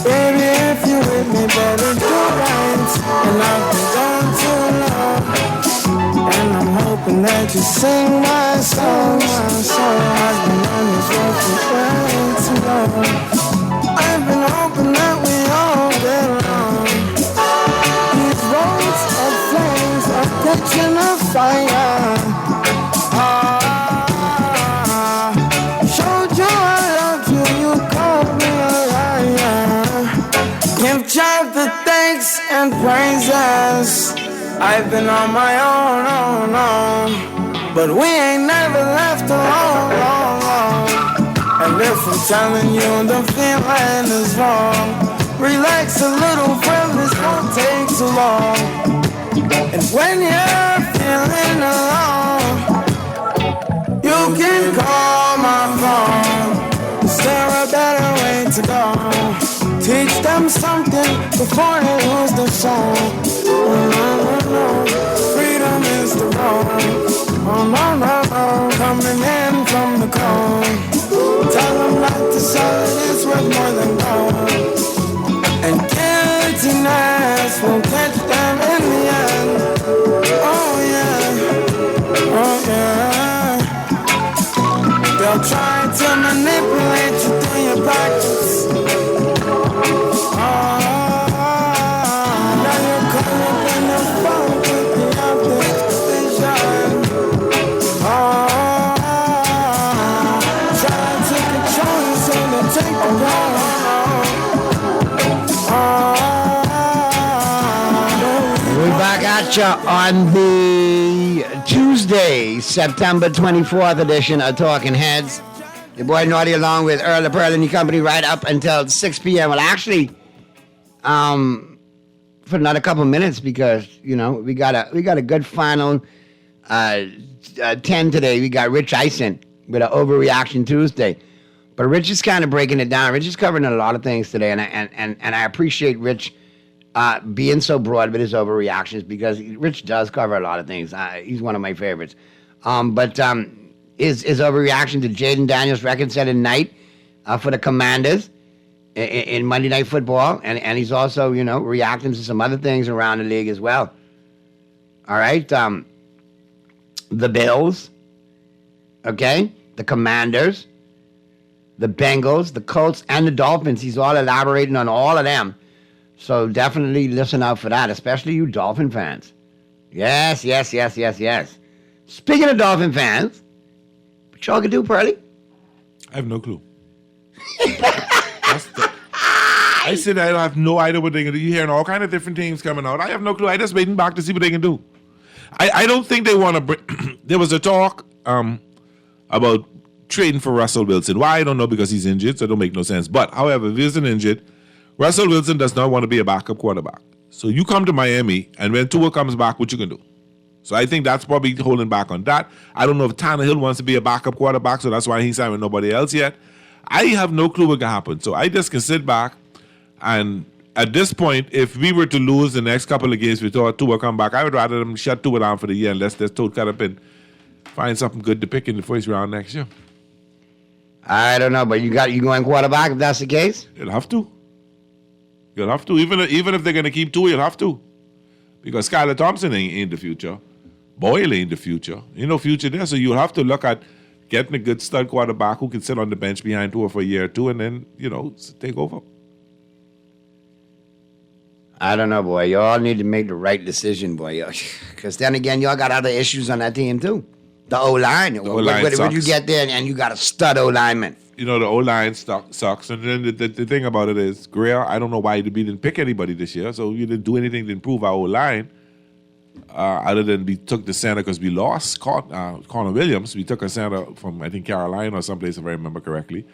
Baby, if you with me, better do right. And I've been gone too long. And I'm hoping that you sing my song, my song. I've been on this road for way too long. I've been hoping that we all get along. These roads of flames are catching a fire. Showed you I loved you, you called me a liar. Give God the thanks and praises. I've been on my own, but we ain't never left alone, long, long. And if I'm telling you the feeling is wrong, relax a little, friend, this won't take too long. And when you're feeling alone, you can call my phone. Is there a better way to go? Teach them something before they lose their soul. Oh no, no, no, freedom is the road. Oh no, no, no, coming in from the cold. Tell them not to sell it, it's worth more than gold. And guiltiness will catch them in the end. Oh yeah, oh yeah. They'll try to manipulate you through your practice. Oh, now you're caught up in the phone with the opposition. Oh, take the We're back at you on the Tuesday, September 24th edition of Talking Heads. Your boy Naughty along with Earl the Pearl and your company right up until 6 p.m. Well, actually, for another couple minutes because, you know, we got a good final 10 today. We got Rich Eisen with an Overreaction Tuesday. But Rich is kind of breaking it down. Rich is covering a lot of things today, and I appreciate Rich being so broad with his overreactions because Rich does cover a lot of things. He's one of my favorites. But his overreaction to Jaden Daniels' record setting night for the Commanders in Monday Night Football, and he's also, you know, reacting to some other things around the league as well. All right, the Bills, okay, the Commanders, the Bengals, the Colts, and the Dolphins. He's all elaborating on all of them. So definitely listen out for that, especially you Dolphin fans. Yes. Speaking of Dolphin fans, what y'all can do, Pearly? I have no clue. I said I have no idea what they're going to do. You're hearing all kind of different things coming out. I have no clue. I just waiting back to see what they can do. I don't think they want to bring... There was a talk about trading for Russell Wilson. Why? I don't know, because he's injured, so it don't make no sense. But, however, if he isn't injured, Russell Wilson does not want to be a backup quarterback. So you come to Miami, and when Tua comes back, what you can do? So I think that's probably holding back on that. I don't know if Tannehill wants to be a backup quarterback, so that's why he's signed with nobody else yet. I have no clue what can happen. So I just can sit back, and at this point, if we were to lose the next couple of games, we thought Tua come back, I would rather them shut Tua down for the year and let's just toad cut up and find something good to pick in the first round next year. I don't know, but you going quarterback if that's the case? You'll have to. You'll have to. Even if they're going to keep Tua, you'll have to. Because Skylar Thompson ain't the future. Boyle ain't the future. Ain't no future there. So you'll have to look at getting a good stud quarterback who can sit on the bench behind Tua for a year or two and then, take over. I don't know, boy. Y'all need to make the right decision, boy. Because then again, y'all got other issues on that team, too. The O-line. When you get there and you got a stud O-lineman. The O-line sucks. And then the thing about it is, Greer, I don't know why we didn't pick anybody this year. So you didn't do anything to improve our O-line. Other than we took the center because we lost Connor Williams. We took a center from, I think, Carolina or someplace, if I remember correctly.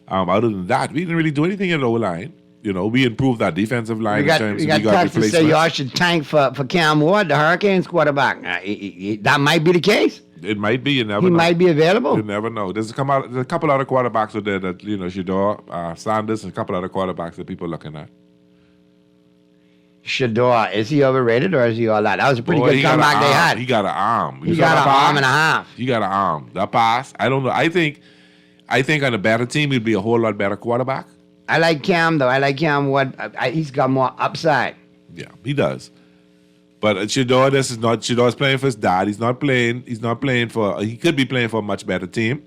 Other than that, we didn't really do anything in the O-line. We improved our defensive line. We got texts to say y'all should tank for Cam Ward, the Hurricanes quarterback. That might be the case. It might be. You never know. He might be available. You never know. There's a couple other quarterbacks out there that, Shador, Sanders, and a couple other quarterbacks that people are looking at. Shador, is he overrated or is he all that? That was a pretty good comeback they had. He got an arm. He got an arm and a half. He got an arm. That pass, I don't know. I think on a better team, he'd be a whole lot better quarterback. I like Cam, though. I like Cam. He's got more upside. Yeah, he does. But Shador, Shador's playing for his dad. He's not playing for, he could be playing for a much better team.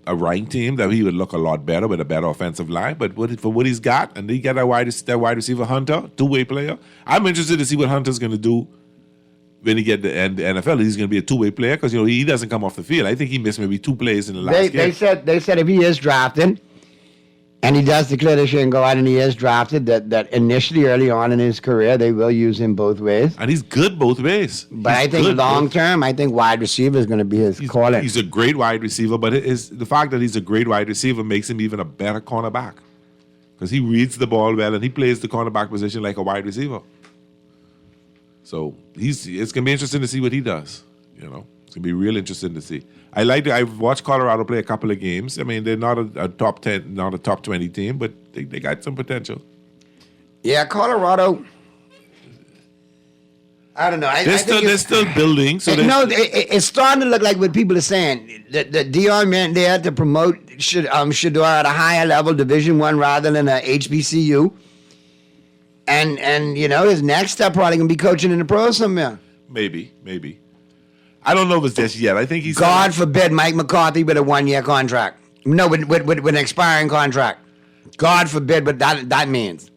A ranked team that he would look a lot better with a better offensive line. But for what he's got, and he got that wide receiver Hunter, two-way player. I'm interested to see what Hunter's going to do when he get the NFL. He's going to be a two-way player because he doesn't come off the field. I think he missed maybe 2 plays in the last game. They said if he is drafted, and he does declare this year and go out and he is drafted, that initially early on in his career, they will use him both ways. And he's good both ways. But I think long term, I think wide receiver is going to be his calling. He's a great wide receiver, but the fact that he's a great wide receiver makes him even a better cornerback. Because he reads the ball well and he plays the cornerback position like a wide receiver. So it's going to be interesting to see what he does. It's going to be real interesting to see. I've watched Colorado play a couple of games. I mean, they're not a top 10, not a top 20 team, but they got some potential. Yeah, Colorado. I don't know. They're still building. So it's starting to look like what people are saying. That Dion meant there to promote Shador at a higher level, Division I rather than a HBCU. And his next step probably going to be coaching in the pros somewhere. Maybe. I don't know if it's just yet. I think he's... God forbid Mike McCarthy with a 1-year contract. No, with an expiring contract. God forbid what that means.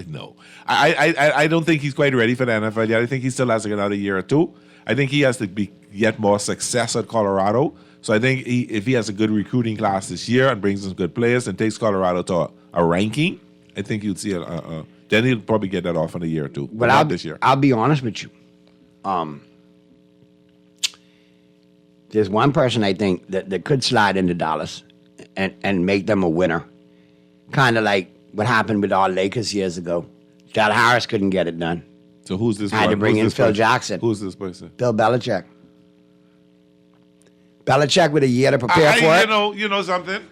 No. I don't think he's quite ready for the NFL yet. I think he still has another year or two. I think he has to be yet more success at Colorado. So I think if he has a good recruiting class this year and brings some good players and takes Colorado to a ranking, I think you'd see then he'll probably get that off in a year or two. But not this year. I'll be honest with you. There's one person I think that could slide into Dallas and make them a winner. Kind of like what happened with our Lakers years ago. Del Harris couldn't get it done. So who's this Had to bring in Phil Jackson. Who's this person? Bill Belichick. Belichick with a year to prepare for it. You know something?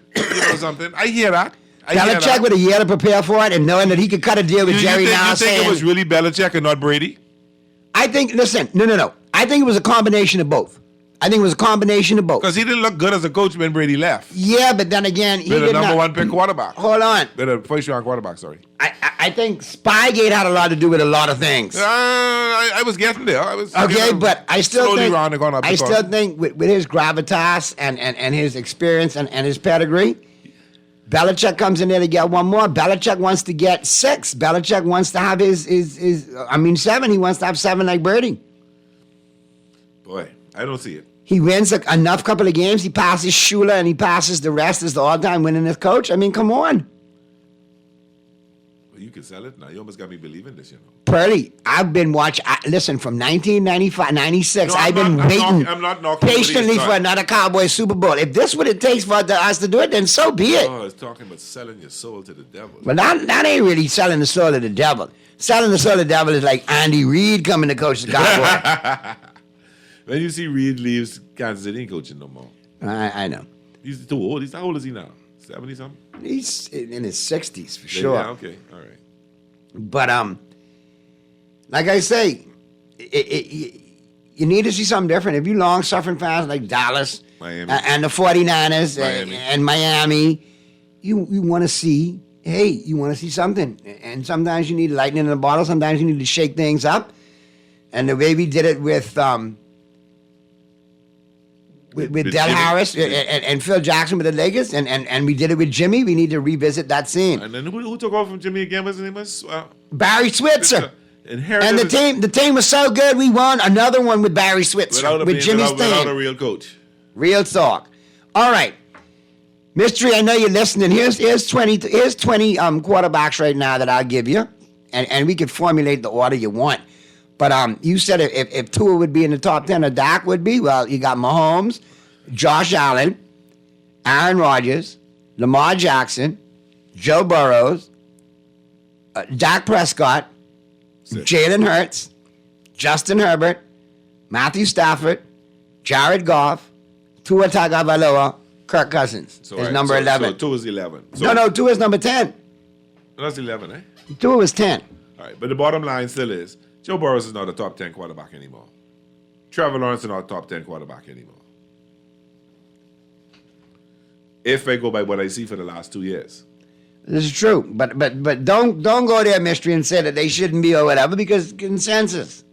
I hear that. Belichick with a year to prepare for it and knowing that he could cut a deal with Jerry now. You think it was really Belichick and not Brady? I think, listen, no. I think it was a combination of both. Because he didn't look good as a coach when Brady left. Yeah, but then again, he did not. number 1 pick quarterback. Hold on. A first-round quarterback, sorry. I think Spygate had a lot to do with a lot of things. I was getting there. But I still think think with his gravitas and his experience and his pedigree, Belichick comes in there to get one more. Belichick wants to get 6. Belichick wants to have his 7. He wants to have 7 like Brady. Boy, I don't see it. He wins enough couple of games. He passes Shula and he passes the rest as the all-time winningest coach. I mean, come on. You can sell it now. You almost got me believing this, you know. Pearly, I've been watching. Listen, from 1995, 96, No, I've been waiting I'm not knocking patiently nobody's for another Cowboy Super Bowl. If this what it takes for us to do it, then so be it. Oh, it's talking about selling your soul to the devil. But that ain't really selling the soul of the devil. Selling the soul of the devil is like Andy Reid coming to coach the Cowboys. When you see Reed leaves Kansas City, he ain't coaching no more. I know. He's too old. How old is he now? 70 something? He's in his 60s for Yeah, sure. Yeah, okay, all right. But like I say, you need to see something different. If you long-suffering fans like Dallas Miami. and the 49ers and Miami, you want to see, hey, you want to see something. And sometimes you need lightning in a bottle. Sometimes you need to shake things up. And the way we did it with Del Harris and Phil Jackson with the Lakers, and we did it with Jimmy. We need to revisit that scene. And then who took over from Jimmy again? What's his name? Barry Switzer. Inherited And the team was so good, we won another one with Barry Switzer, with Jimmy's without a team. real coach. Real talk. All right. Mystery, I know you're listening. Here's 20 quarterbacks right now that I'll give you, and we can formulate the order you want. But you said if Tua would be in the top 10 or Dak would be, well, you got Mahomes, Josh Allen, Aaron Rodgers, Lamar Jackson, Joe Burrows, Dak Prescott, Jalen Hurts, Justin Herbert, Matthew Stafford, Jared Goff, Tua Tagovailoa, Kirk Cousins is number 11. So Tua is 11. No, Tua is number 10. That's 11, eh? Tua was 10. All right, but the bottom line still is, Joe Burrows is not a top 10 quarterback anymore. Trevor Lawrence is not a top 10 quarterback anymore. If I go by what I see for the last 2 years. This is true, but don't go there, Mystery, and say that they shouldn't be or whatever, because consensus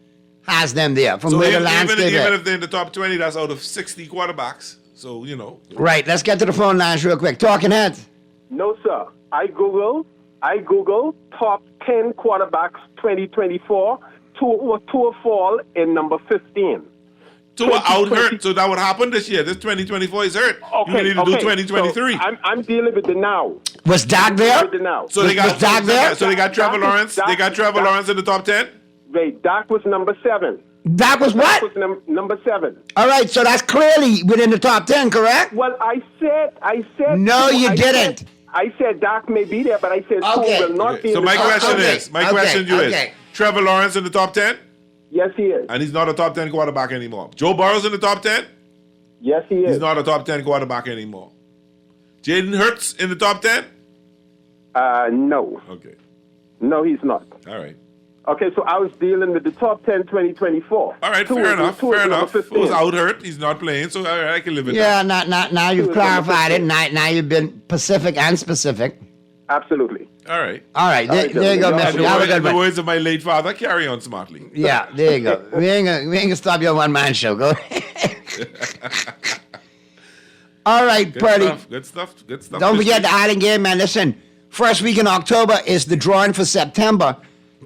has them there from So where the even landscape is. if they're in the top 20, that's out of 60 quarterbacks. So, you know. Right, let's get to the phone lines real quick. Talking heads. No, sir. I Google top 10 quarterbacks 2024. Tua fall in number 15. Tua out hurt, so that would happen this year. This 2024 is hurt. You need to do 2023. So I'm dealing with the now. Was Dak there? So they got Was Dak there? So they got Trevor Lawrence. They got Trevor Lawrence in the top 10. Wait, Dak was number 7. Dak was what? Dak was number 7. All right, so that's clearly within the top 10, correct? Well, I said. No, you didn't. I said Dak may be there, but I said Tua will not be. So my question is, question to you okay. is, Trevor Lawrence in the top 10? Yes, he is. And he's not a top 10 quarterback anymore. Joe Burrow's in the top 10? Yes, he is. He's not a top 10 quarterback anymore. Jaden Hurts in the top 10? No. Okay. No, he's not. All right. Okay, so I was dealing with the top 10 2024. All right, fair enough. Fair enough. Who's out hurt? He's not playing, so all right, I can live with Yeah, that. now you've clarified it. Now you've been Pacific and specific. Absolutely. All right. All right, there you go, Mystery. Have a good In the one. words of my late father, carry on smartly. Yeah, there you go. We ain't gonna stop your one-man show. Go. All right, Good Purdy. stuff. Good stuff. Good stuff. Don't forget the Island Game, man. Listen, first week in October is the drawing for September.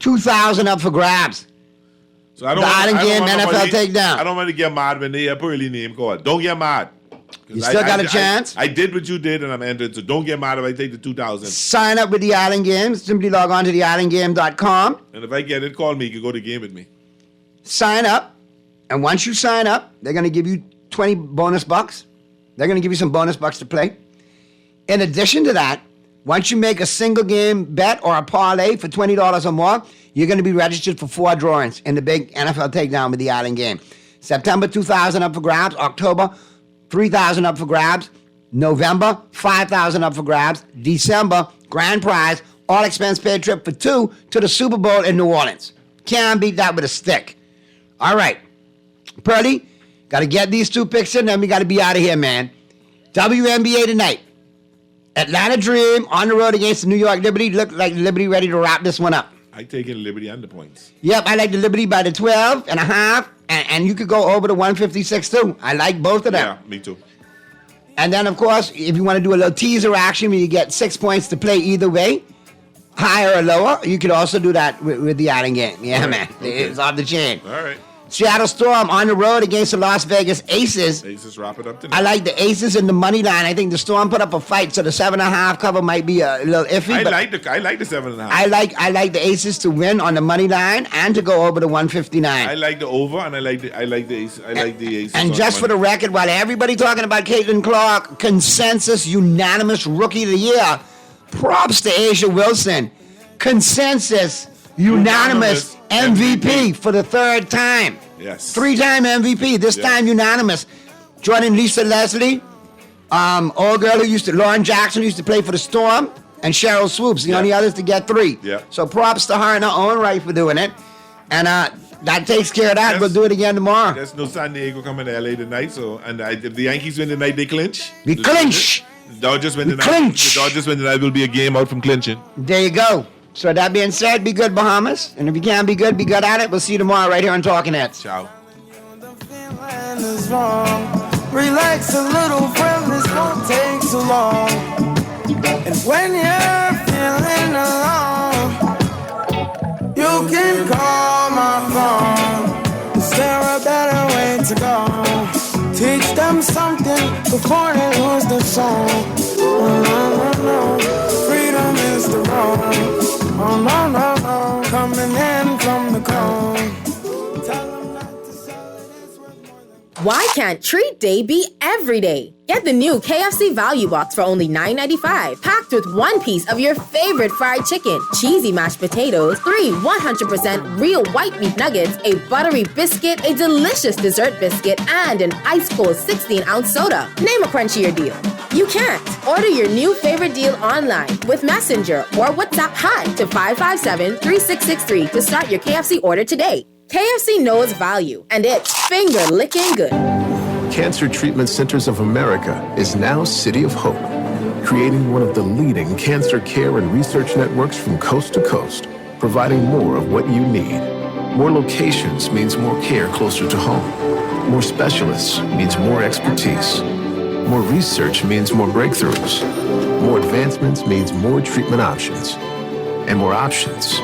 2,000 up for grabs. So I don't The want, Island I don't Game want NFL nobody- takedown. I don't want to get mad when they hear Pearly name called. Don't get mad. 'Cause You still got a chance. I did what you did, and I'm entered. So don't get mad if I take the 2,000. Sign up with the Island Games. Simply log on to theislandgame.com. And if I get it, call me. You can go to game with me. Sign up. And once you sign up, they're going to give you 20 bonus bucks. They're going to give you some bonus bucks to play. In addition to that, once you make a single game bet or a parlay for $20 or more, you're going to be registered for 4 drawings in the big NFL takedown with the Island Game. September, 2,000 up for grabs. October, 3,000 up for grabs. November, 5,000 up for grabs. December, grand prize, all expense paid trip for 2 to the Super Bowl in New Orleans. Can't beat that with a stick. All right. Purdy, got to get these 2 picks in, then we got to be out of here, man. WNBA tonight. Atlanta Dream on the road against the New York Liberty. Look like Liberty ready to wrap this one up. I take in Liberty and the points. Yep, I like the Liberty by the 12.5, and you could go over the 156 too. I like both of them. Yeah, me too. And then, of course, if you want to do a little teaser action where you get 6 points to play either way, higher or lower, you could also do that with the Island Game. Yeah, All right. man. Okay. It's off the chain. All right. Seattle Storm on the road against the Las Vegas Aces. Aces wrap it up tonight. I like the Aces in the money line. I think the Storm put up a fight, so the 7.5 cover might be a little iffy. I like the 7.5. I like the Aces to win on the money line and to go over the 159. I like the over, and I like the Aces. I like the Aces. And just for the record, while everybody talking about Caitlin Clark, consensus unanimous Rookie of the Year, props to Asia Wilson. Consensus unanimous MVP for the third time. Yes. 3-time MVP, this time unanimous. Joining Lisa Leslie, old girl Lauren Jackson, who used to play for the Storm, and Cheryl Swoops, the only others to get 3. Yeah. So props to her in her own right for doing it. And that takes care of that. We'll do it again tomorrow. There's no San Diego coming to LA tonight, so if the Yankees win tonight, they clinch. We clinch. The Dodgers win tonight. Clinch. The Dodgers win tonight will be a game out from clinching. There you go. So that being said, be good, Bahamas. And if you can be good at it. We'll see you tomorrow right here on Talking Heads. Ciao. Relax a little, friend, this won't take so long. And when you're feeling alone, you can call my phone. Is there a better way to go? Teach them something before they lose their soul. Oh, no, no, no. Freedom is the road. Oh, no, no, no. Coming in from the cold. Why can't treat day be every day? Get the new KFC Value Box for only $9.95, packed with 1 piece of your favorite fried chicken, cheesy mashed potatoes, 3 100% real white meat nuggets, a buttery biscuit, a delicious dessert biscuit, and an ice-cold 16-ounce soda. Name a crunchier deal. You can't. Order your new favorite deal online with Messenger or WhatsApp Hi to 557-3663 to start your KFC order today. KFC knows value, and it's finger-licking good. Cancer Treatment Centers of America is now City of Hope, creating one of the leading cancer care and research networks from coast to coast, providing more of what you need. More locations means more care closer to home. More specialists means more expertise. More research means more breakthroughs. More advancements means more treatment options. And more options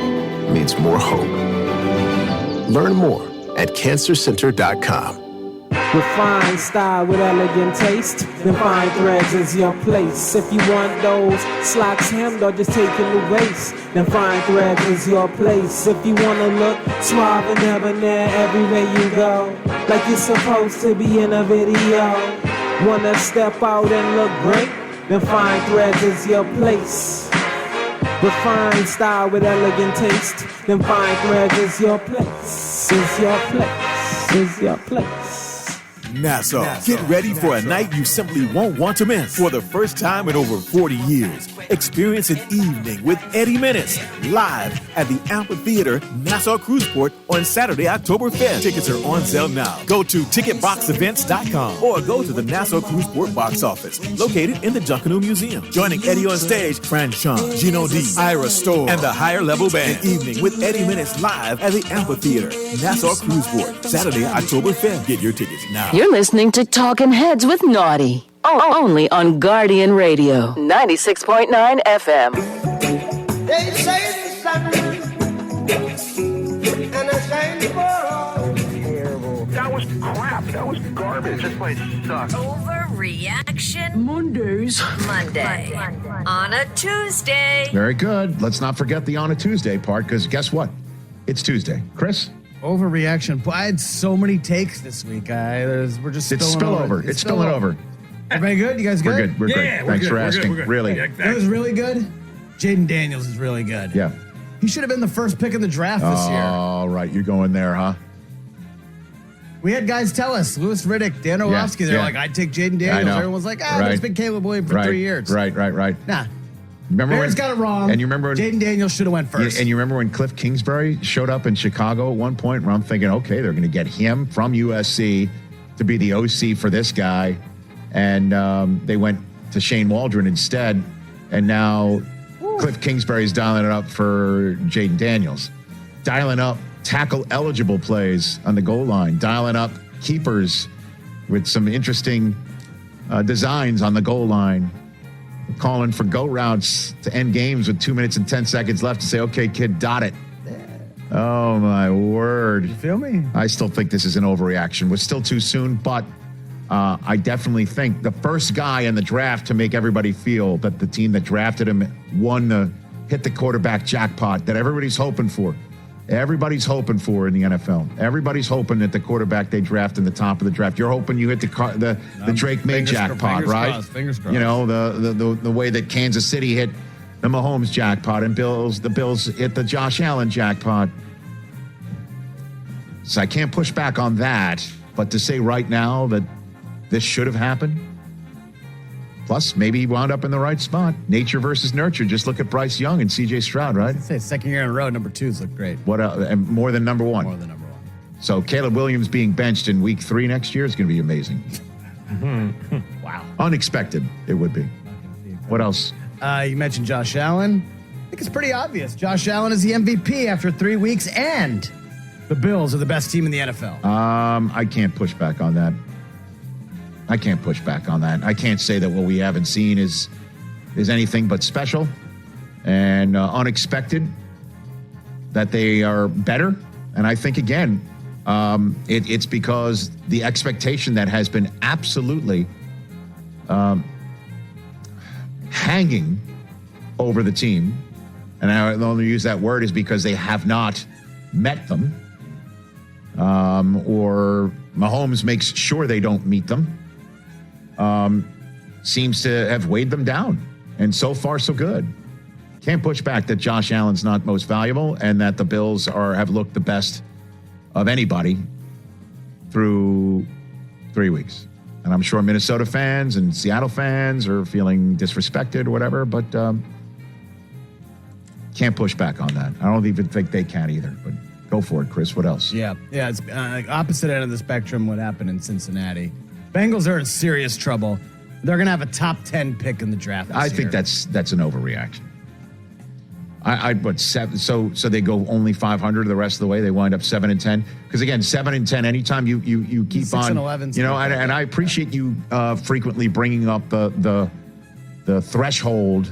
means more hope. Learn more at cancercenter.com. Refined style with elegant taste. Then fine threads is your place. If you want those slacks hemmed or just taking the waist, then fine threads is your place. If you wanna look suave and debonair everywhere you go, like you're supposed to be in a video. Wanna step out and look great? Then fine threads is your place. Refined style with elegant taste. Then fine threads is your place. Is your place. Is your place. Nassau. Get ready for a night you simply won't want to miss. For the first time in over 40 years, experience an evening with Eddie Menace live at the Amphitheater, Nassau Cruiseport on Saturday, October 5th. Tickets are on sale now. Go to ticketboxevents.com or go to the Nassau Cruiseport box office located in the Junkanoo Museum. Joining Eddie on stage, Fran Chon, Gino D, Ira Storr, and the Higher Level Band. An evening with Eddie Menace live at the Amphitheater, Nassau Cruiseport, Saturday, October 5th. Get your tickets now. You're listening to Talking Heads with Naughty. Only on Guardian Radio, 96.9 FM. They say the sun and I shine for all. Terrible. That was crap. That was garbage. This place sucks. Overreaction Mondays. Monday. On a Tuesday. Very good. Let's not forget the on a Tuesday part, because guess what? It's Tuesday. Chris? Overreaction. But I had so many takes this week. We're just It's spillover. It's spilling over. Everybody good? You guys good? We're good. We're Yeah, good. we're Thanks good. for We're good. asking. We're good. Really. It was really good. Jaden Daniels is really good. Yeah. He should have been the first pick in the draft this year. All right. You're going there, huh? We had guys tell us, Louis Riddick, Dan Orlovsky, they're like, I'd take Jaden I Daniels. know. Everyone's like, but it's been Caleb Williams for 3 years. Right. Nah. Remember Bears when, got it wrong. And you remember when, Jaden Daniels should have went first. And you remember when Cliff Kingsbury showed up in Chicago at one point, where I'm thinking, okay, they're going to get him from USC to be the OC for this guy, and they went to Shane Waldron instead, and now Cliff Kingsbury's dialing it up for Jaden Daniels, dialing up tackle-eligible plays on the goal line, dialing up keepers with some interesting designs on the goal line, calling for go routes to end games with 2 minutes and 10 seconds left to say, okay, kid, dot it. Oh, my word. You feel me? I still think this is an overreaction. We're still too soon, but I definitely think the first guy in the draft to make everybody feel that the team that drafted him hit the quarterback jackpot that everybody's hoping for. Everybody's hoping for in the NFL. Everybody's hoping that the quarterback they draft in the top of the draft. You're hoping you hit the Drake May jackpot, right? Fingers crossed. You know, the way that Kansas City hit the Mahomes jackpot and the Bills hit the Josh Allen jackpot. So I can't push back on that, but to say right now that this should have happened, plus maybe he wound up in the right spot. Nature versus nurture. Just look at Bryce Young and C.J. Stroud, right? I'd say second year in a row, number 2's look great. What and more than number 1? More than number 1. So Caleb Williams being benched in week 3 next year is going to be amazing. Wow. Unexpected, it would be. What else? You mentioned Josh Allen. I think it's pretty obvious. Josh Allen is the MVP after 3 weeks, and the Bills are the best team in the NFL. I can't push back on that. I can't say that what we haven't seen is anything but special and unexpected, that they are better. And I think, again, it's because the expectation that has been absolutely hanging over the team, and I only use that word is because they have not met them, or Mahomes makes sure they don't meet them, seems to have weighed them down. And so far, so good. Can't push back that Josh Allen's not most valuable and that the Bills have looked the best of anybody through 3 weeks. And I'm sure Minnesota fans and Seattle fans are feeling disrespected or whatever, but can't push back on that. I don't even think they can either, but go for it, Chris. What else? Yeah, it's opposite end of the spectrum what happened in Cincinnati. Bengals are in serious trouble. They're going to have a top 10 pick in the draft this I year. think that's an overreaction. So they go only 500 the rest of the way. They wind up 7-10 because again 7-10. Anytime you keep 6 on, and 11, you know, and I appreciate you frequently bringing up the threshold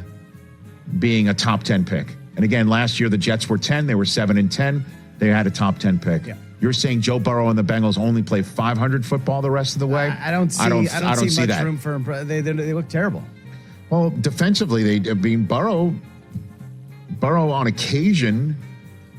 being a top 10 pick. And again, last year the Jets were 10. They were 7-10. They had a top 10 pick. Yeah. You're saying Joe Burrow and the Bengals only play 500 football the rest of the way? I don't see much that. room for they look terrible. Well, defensively, Burrow on occasion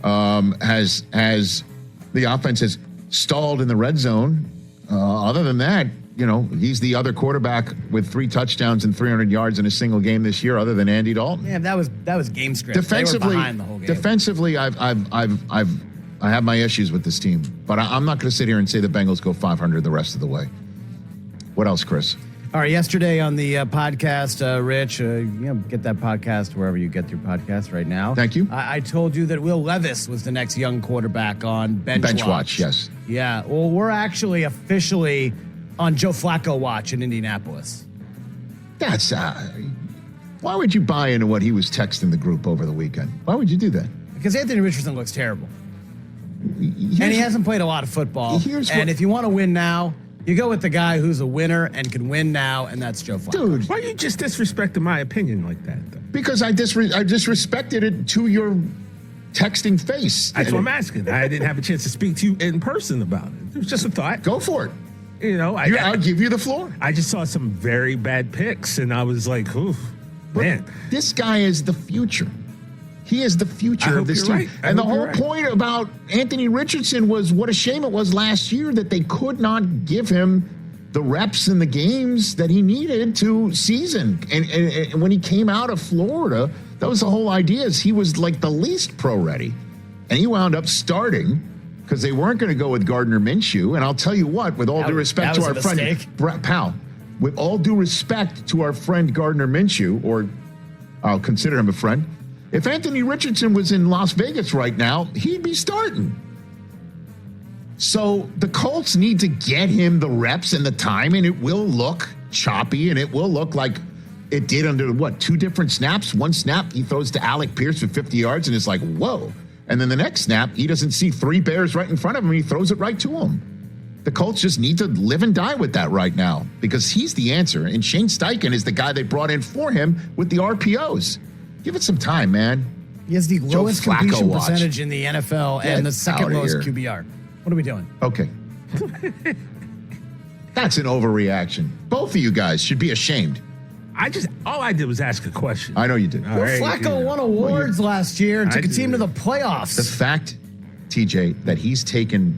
has the offense has stalled in the red zone. Other than that, you know, he's the other quarterback with 3 touchdowns and 300 yards in a single game this year, other than Andy Dalton. Yeah, that was game script. Defensively, they were behind the whole game. Defensively, I have my issues with this team, but I'm not going to sit here and say the Bengals go 500 the rest of the way. What else, Chris? All right, yesterday on the podcast, Rich, get that podcast wherever you get your podcast right now. Thank you. I told you that Will Levis was the next young quarterback on Bench Watch. Yes. Yeah, well, we're actually officially on Joe Flacco watch in Indianapolis. That's why would you buy into what he was texting the group over the weekend? Why would you do that? Because Anthony Richardson looks terrible. And he hasn't played a lot of football. And if you want to win now, you go with the guy who's a winner and can win now, and that's Joe Flacco. Dude, why are you just disrespecting my opinion like that, though? Because I disrespected it to your texting face. That's what I'm asking. I didn't have a chance to speak to you in person about it. It was just a thought. Go for it. You know, I'll give you the floor. I just saw some very bad picks, and I was like, oof, man. This guy is the future. He is the future of this team. Right. And the whole point about Anthony Richardson was what a shame it was last year that they could not give him the reps in the games that he needed to season. And when he came out of Florida, that was the whole idea, is he was like the least pro ready. And he wound up starting because they weren't going to go with Gardner Minshew. And I'll tell you what, with all due respect to our friend, pal, with all due respect to our friend Gardner Minshew, or I'll consider him a friend, if Anthony Richardson was in Las Vegas right now, he'd be starting. So the Colts need to get him the reps and the time, and it will look choppy, and it will look like it did under, 2 different snaps? One snap, he throws to Alec Pierce for 50 yards, and it's like, whoa. And then the next snap, he doesn't see 3 Bears right in front of him, and he throws it right to him. The Colts just need to live and die with that right now because he's the answer, and Shane Steichen is the guy they brought in for him with the RPOs. Give it some time, man. He has the Joe lowest Flacco completion watch. percentage in the NFL Get and the second outta lowest here. QBR. What are we doing? Okay. That's an overreaction. Both of you guys should be ashamed. All I did was ask a question. I know you did. All right, Flacco won awards last year and I took a did. team to the playoffs. The fact, TJ, that he's taken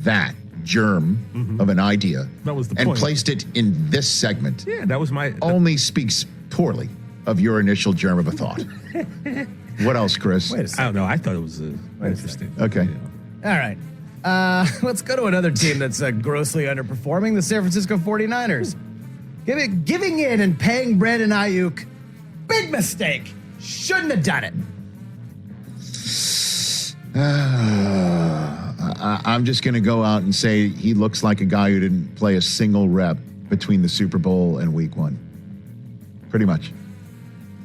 that germ of an idea That was the and point. placed it in this segment Yeah, that was my. only speaks poorly of your initial germ of a thought. What else, Chris? Wait a I second. don't know. I thought it was interesting. Okay. All right. Let's go to another team that's grossly underperforming, the San Francisco 49ers. Giving in and paying Brandon Ayuk, big mistake. Shouldn't have done it. I'm just going to go out and say he looks like a guy who didn't play a single rep between the Super Bowl and Week 1. Pretty much.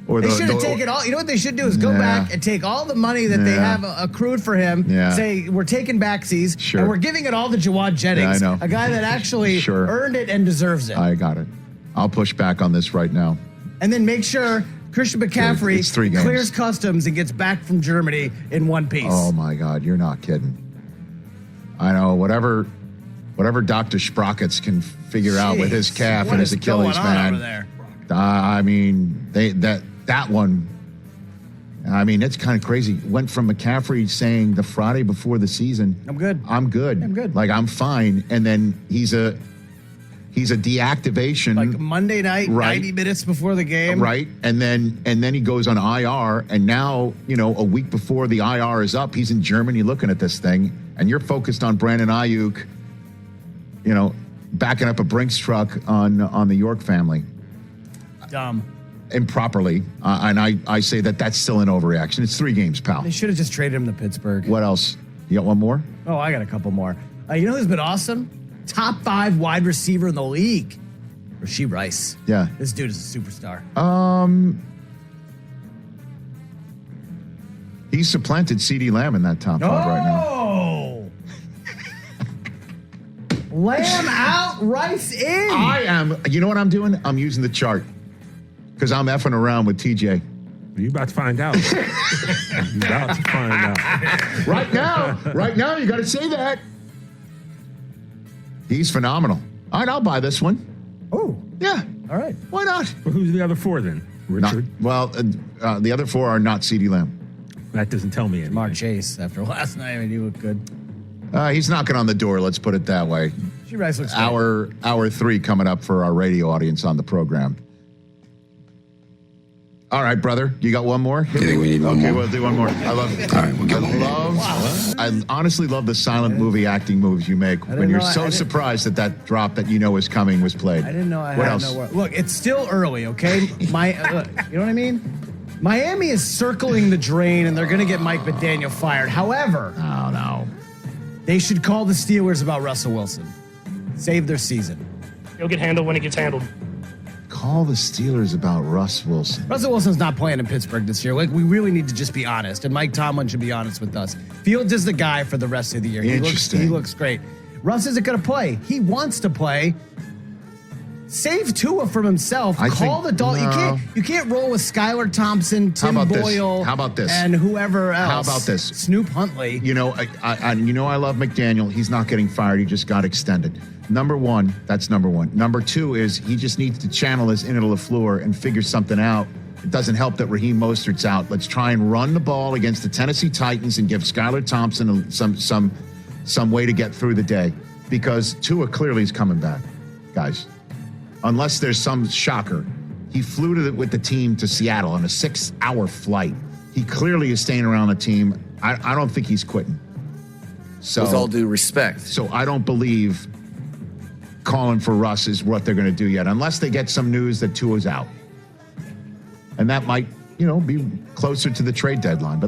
Or They should have taken all. You know what they should do is go Yeah. back and take all the money that they Yeah. have accrued for him. Yeah. Say we're taking backsies Sure. and we're giving it all to Jawad Jennings, Yeah, I know. a guy that actually Sure. earned it and deserves it. I got it. I'll push back on this right now. And then make sure Christian McCaffrey It's 3 games. clears customs and gets back from Germany in one piece. Oh my God, you're not kidding. I know whatever Dr. Sprockets can figure out with his calf what and his is Achilles, going on man. over there? I mean, that one. I mean, it's kind of crazy. Went from McCaffrey saying the Friday before the season, I'm good. I'm good. Like I'm fine, and then he's a deactivation. Like Monday night, Right. 90 minutes before the game. Right, and then he goes on IR, and now a week before the IR is up, he's in Germany looking at this thing, and you're focused on Brandon Ayuk, backing up a Brinks truck on the York family Dumb. improperly, and I say that's still an overreaction. It's 3 games, pal. They should have just traded him to Pittsburgh. What else? You got one more? Oh, I got a couple more. You know who's been awesome? Top 5 wide receiver in the league. Rashee Rice. Yeah. This dude is a superstar. He's supplanted CeeDee Lamb in that top 5 right now. Oh! Lamb out, Rice in. I am. You know what I'm doing? I'm using the chart because I'm effing around with TJ. You about to find out. You about to find out. Right now, you got to say that. He's phenomenal. All right, I'll buy this one. Oh, yeah. All right. Why not? Well, who's the other 4 then? Richard? The other 4 are not CeeDee Lamb. That doesn't tell me anything. Mark Chase after last night. I mean, he looked good. He's knocking on the door. Let's put it that way. Rashee Rice looks good. Hour 3 coming up for our radio audience on the program. All right, brother. You got one more? You think we need one more? Okay, we'll do one more. I love it. All right, we'll get one more. I honestly love the silent movie acting moves you make when you're know- I so didn't- surprised that drop that you know is coming was played. I didn't know I What had else? no word. Look, it's still early, okay? You know what I mean? Miami is circling the drain, and they're going to get Mike McDaniel fired. However, oh no, they should call the Steelers about Russell Wilson. Save their season. He'll get handled when it gets handled. Call the Steelers about Russ Wilson. Russell Wilson's not playing in Pittsburgh this year. Like, we really need to just be honest, and Mike Tomlin should be honest with us. Fields is the guy for the rest of the year. Interesting. He looks great. Russ isn't going to play. He wants to play. Save Tua from himself. Call the Dolphins. You can't roll with Skylar Thompson, Tim Boyle. How about this? And whoever else. How about this? Snoop Huntley. I love McDaniel. He's not getting fired. He just got extended. Number 1, that's number 1. Number 2 is he just needs to channel his inner LaFleur and figure something out. It doesn't help that Raheem Mostert's out. Let's try and run the ball against the Tennessee Titans and give Skylar Thompson some way to get through the day, because Tua clearly is coming back, guys. Unless there's some shocker. He flew with the team to Seattle on a 6-hour flight. He clearly is staying around the team. I don't think he's quitting. So, with all due respect. So I don't believe calling for Russ is what they're going to do yet, unless they get some news that Tua's out. And that might, be closer to the trade deadline. But